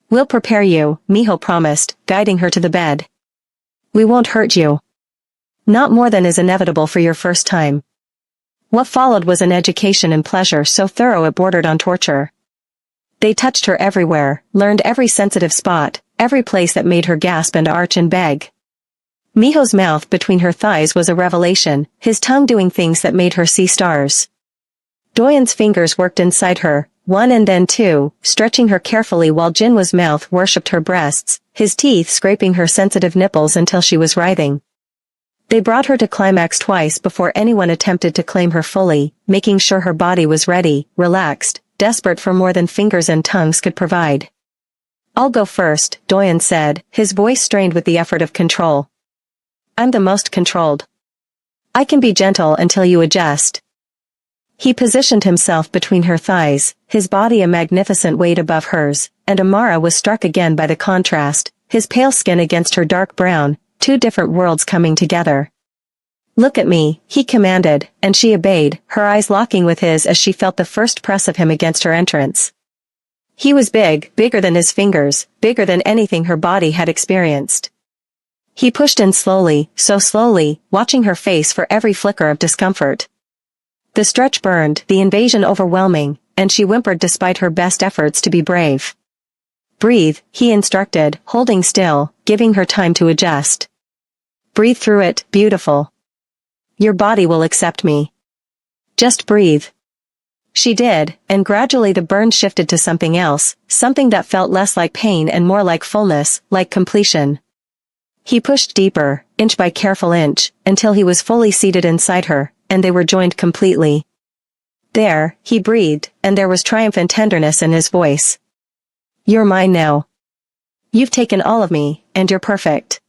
We'll prepare you, Miho promised, guiding her to the bed. We won't hurt you. Not more than is inevitable for your first time. What followed was an education in pleasure so thorough it bordered on torture. They touched her everywhere, learned every sensitive spot, every place that made her gasp and arch and beg. Miho's mouth between her thighs was a revelation, his tongue doing things that made her see stars. Doyen's fingers worked inside her, 1 and then 2, stretching her carefully while Jinwoo's mouth worshipped her breasts, his teeth scraping her sensitive nipples until she was writhing. They brought her to climax twice before anyone attempted to claim her fully, making sure her body was ready, relaxed, desperate for more than fingers and tongues could provide. I'll go first, Doyen said, his voice strained with the effort of control. I'm the most controlled. I can be gentle until you adjust. He positioned himself between her thighs, his body a magnificent weight above hers, and Amara was struck again by the contrast, his pale skin against her dark brown, 2 different worlds coming together. Look at me, he commanded, and she obeyed, her eyes locking with his as she felt the first press of him against her entrance. He was big, bigger than his fingers, bigger than anything her body had experienced. He pushed in slowly, so slowly, watching her face for every flicker of discomfort. The stretch burned, the invasion overwhelming, and she whimpered despite her best efforts to be brave. Breathe, he instructed, holding still, giving her time to adjust. Breathe through it, beautiful. Your body will accept me. Just breathe. She did, and gradually the burn shifted to something else, something that felt less like pain and more like fullness, like completion. He pushed deeper, inch by careful inch, until he was fully seated inside her, and they were joined completely. There, he breathed, and there was triumph and tenderness in his voice. You're mine now. You've taken all of me, and you're perfect.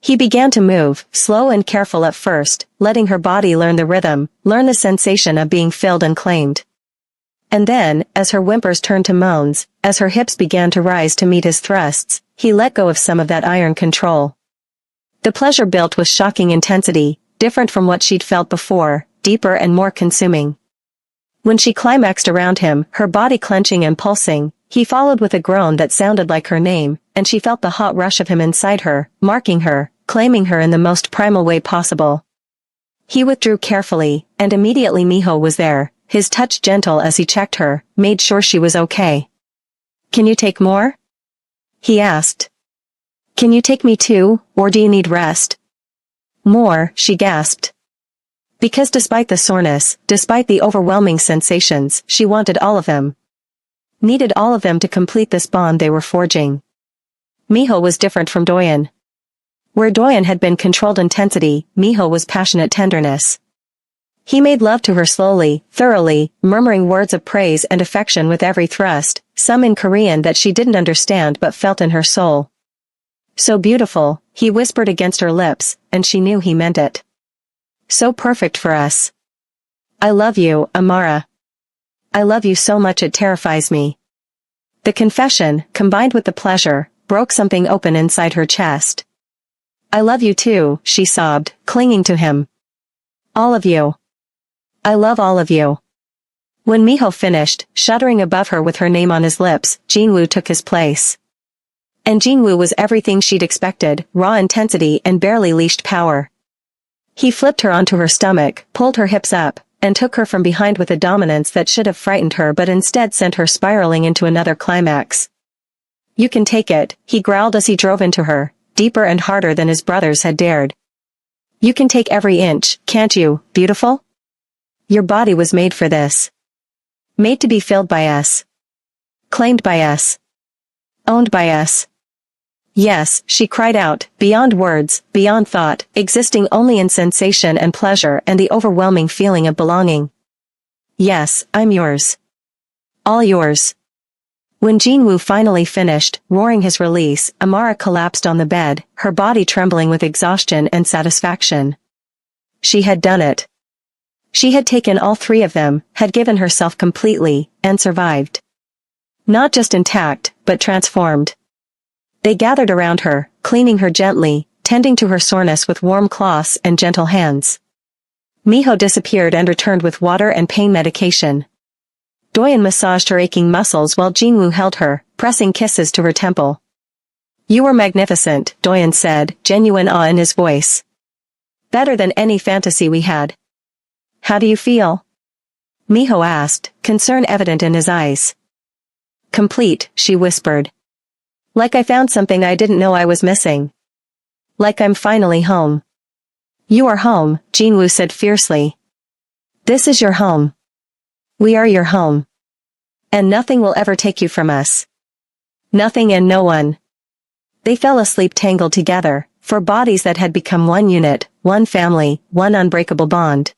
He began to move, slow and careful at first, letting her body learn the rhythm, learn the sensation of being filled and claimed. And then, as her whimpers turned to moans, as her hips began to rise to meet his thrusts, he let go of some of that iron control. The pleasure built with shocking intensity, different from what she'd felt before, deeper and more consuming. When she climaxed around him, her body clenching and pulsing, he followed with a groan that sounded like her name, and she felt the hot rush of him inside her, marking her, claiming her in the most primal way possible. He withdrew carefully, and immediately Miho was there, his touch gentle as he checked her, made sure she was okay. Can you take more? He asked. Can you take me too, or do you need rest? More, she gasped. Because despite the soreness, despite the overwhelming sensations, she wanted all of them. Needed all of them to complete this bond they were forging. Miho was different from Doyen. Where Doyen had been controlled intensity, Miho was passionate tenderness. He made love to her slowly, thoroughly, murmuring words of praise and affection with every thrust, some in Korean that she didn't understand but felt in her soul. So beautiful, he whispered against her lips, and she knew he meant it. So perfect for us. I love you, Amara. I love you so much it terrifies me. The confession, combined with the pleasure, broke something open inside her chest. I love you too, she sobbed, clinging to him. All of you. I love all of you. When Miho finished, shuddering above her with her name on his lips, Jinwoo took his place. And Jinwoo was everything she'd expected, raw intensity and barely leashed power. He flipped her onto her stomach, pulled her hips up, and took her from behind with a dominance that should have frightened her but instead sent her spiraling into another climax. You can take it, he growled as he drove into her, deeper and harder than his brothers had dared. You can take every inch, can't you, beautiful? Your body was made for this. Made to be filled by us. Claimed by us. Owned by us. Yes, she cried out, beyond words, beyond thought, existing only in sensation and pleasure and the overwhelming feeling of belonging. Yes, I'm yours. All yours. When Jinwoo finally finished, roaring his release, Amara collapsed on the bed, her body trembling with exhaustion and satisfaction. She had done it. She had taken all three of them, had given herself completely, and survived. Not just intact, but transformed. They gathered around her, cleaning her gently, tending to her soreness with warm cloths and gentle hands. Miho disappeared and returned with water and pain medication. Doyen massaged her aching muscles while Jinwoo held her, pressing kisses to her temple. You were magnificent, Doyen said, genuine awe in his voice. Better than any fantasy we had. How do you feel? Miho asked, concern evident in his eyes. Complete, she whispered. Like I found something I didn't know I was missing. Like I'm finally home. You are home, Jinwoo said fiercely. This is your home. We are your home. And nothing will ever take you from us. Nothing and no one. They fell asleep tangled together, for bodies that had become one unit, one family, one unbreakable bond.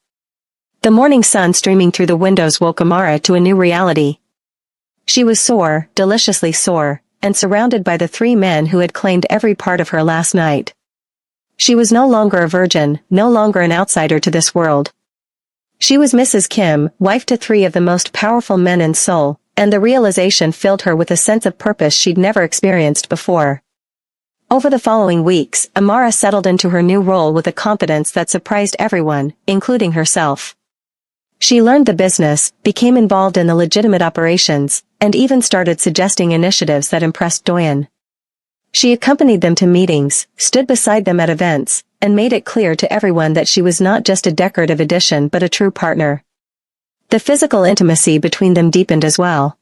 The morning sun streaming through the windows woke Amara to a new reality. She was sore, deliciously sore, and surrounded by the three men who had claimed every part of her last night. She was no longer a virgin, no longer an outsider to this world. She was Mrs. Kim, wife to three of the most powerful men in Seoul, and the realization filled her with a sense of purpose she'd never experienced before. Over the following weeks, Amara settled into her new role with a confidence that surprised everyone, including herself. She learned the business, became involved in the legitimate operations, and even started suggesting initiatives that impressed Doyen. She accompanied them to meetings, stood beside them at events, and made it clear to everyone that she was not just a decorative addition but a true partner. The physical intimacy between them deepened as well.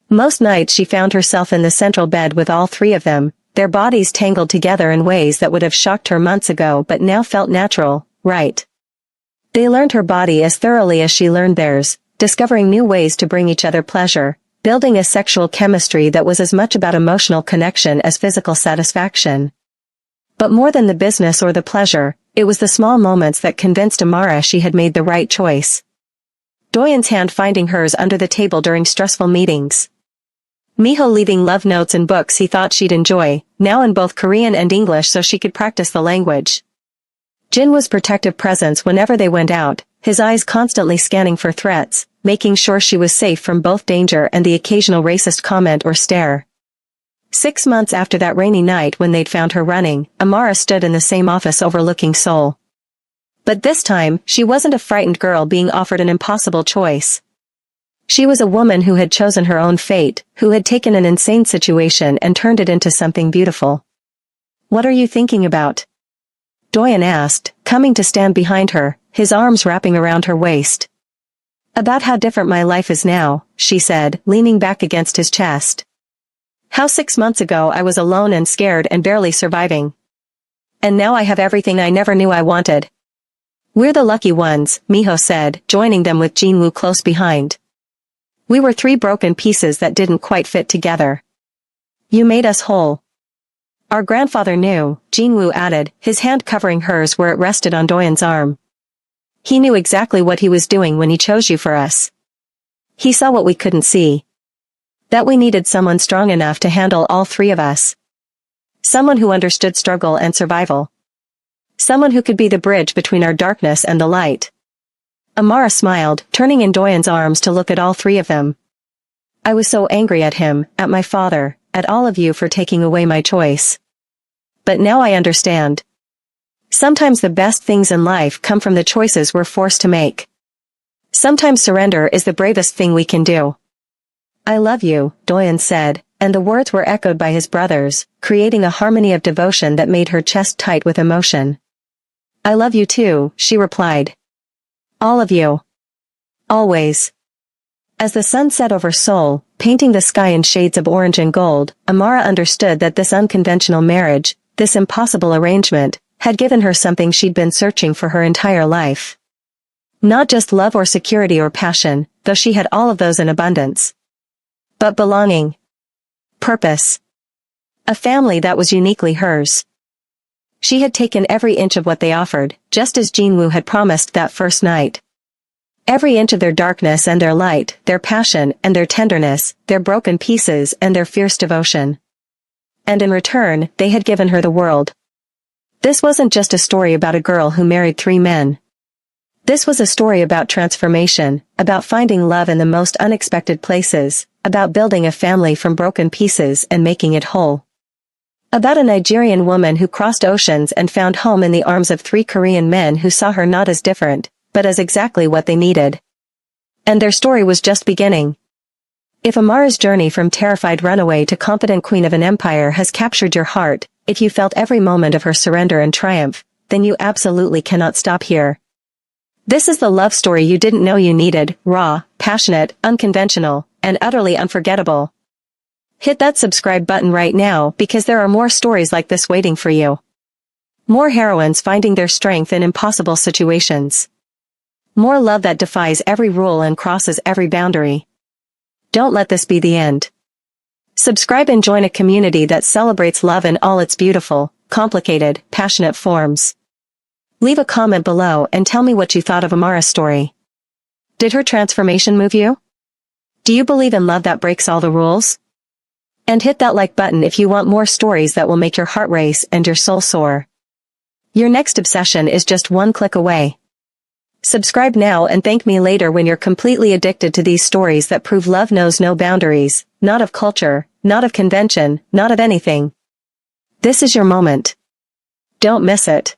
Most nights she found herself in the central bed with all three of them, their bodies tangled together in ways that would have shocked her months ago but now felt natural, right? They learned her body as thoroughly as she learned theirs, discovering new ways to bring each other pleasure, building a sexual chemistry that was as much about emotional connection as physical satisfaction. But more than the business or the pleasure, it was the small moments that convinced Amara she had made the right choice. Doyen's hand finding hers under the table during stressful meetings. Miho leaving love notes and books he thought she'd enjoy, now in both Korean and English so she could practice the language. Jinwoo's protective presence whenever they went out, his eyes constantly scanning for threats, making sure she was safe from both danger and the occasional racist comment or stare. 6 months after that rainy night when they'd found her running, Amara stood in the same office overlooking Seoul. But this time, she wasn't a frightened girl being offered an impossible choice. She was a woman who had chosen her own fate, who had taken an insane situation and turned it into something beautiful. "What are you thinking about?" Doyen asked, coming to stand behind her, his arms wrapping around her waist. "About how different my life is now," she said, leaning back against his chest. "How 6 months ago I was alone and scared and barely surviving. And now I have everything I never knew I wanted." "We're the lucky ones," Miho said, joining them with Jinwoo close behind. "We were 3 broken pieces that didn't quite fit together. You made us whole." "Our grandfather knew," Jinwoo added, his hand covering hers where it rested on Doyen's arm. "He knew exactly what he was doing when he chose you for us. He saw what we couldn't see. That we needed someone strong enough to handle all 3 of us. Someone who understood struggle and survival. Someone who could be the bridge between our darkness and the light." Amara smiled, turning in Doyen's arms to look at all 3 of them. "I was so angry at him, at my father, at all of you for taking away my choice. But now I understand. Sometimes the best things in life come from the choices we're forced to make. Sometimes surrender is the bravest thing we can do." "I love you," Doyen said, and the words were echoed by his brothers, creating a harmony of devotion that made her chest tight with emotion. "I love you too," she replied. "All of you. Always." As the sun set over Seoul, painting the sky in shades of orange and gold, Amara understood that this unconventional marriage, this impossible arrangement, had given her something she'd been searching for her entire life. Not just love or security or passion, though she had all of those in abundance. But belonging. Purpose. A family that was uniquely hers. She had taken every inch of what they offered, just as Jinwoo had promised that first night. Every inch of their darkness and their light, their passion and their tenderness, their broken pieces and their fierce devotion. And in return, they had given her the world. This wasn't just a story about a girl who married 3 men. This was a story about transformation, about finding love in the most unexpected places, about building a family from broken pieces and making it whole. About a Nigerian woman who crossed oceans and found home in the arms of 3 Korean men who saw her not as different, but as exactly what they needed. And their story was just beginning. If Amara's journey from terrified runaway to confident queen of an empire has captured your heart, if you felt every moment of her surrender and triumph, then you absolutely cannot stop here. This is the love story you didn't know you needed, raw, passionate, unconventional, and utterly unforgettable. Hit that subscribe button right now because there are more stories like this waiting for you. More heroines finding their strength in impossible situations. More love that defies every rule and crosses every boundary. Don't let this be the end. Subscribe and join a community that celebrates love in all its beautiful, complicated, passionate forms. Leave a comment below and tell me what you thought of Amara's story. Did her transformation move you? Do you believe in love that breaks all the rules? And hit that like button if you want more stories that will make your heart race and your soul soar. Your next obsession is just one click away. Subscribe now and thank me later when you're completely addicted to these stories that prove love knows no boundaries, not of culture, not of convention, not of anything. This is your moment. Don't miss it.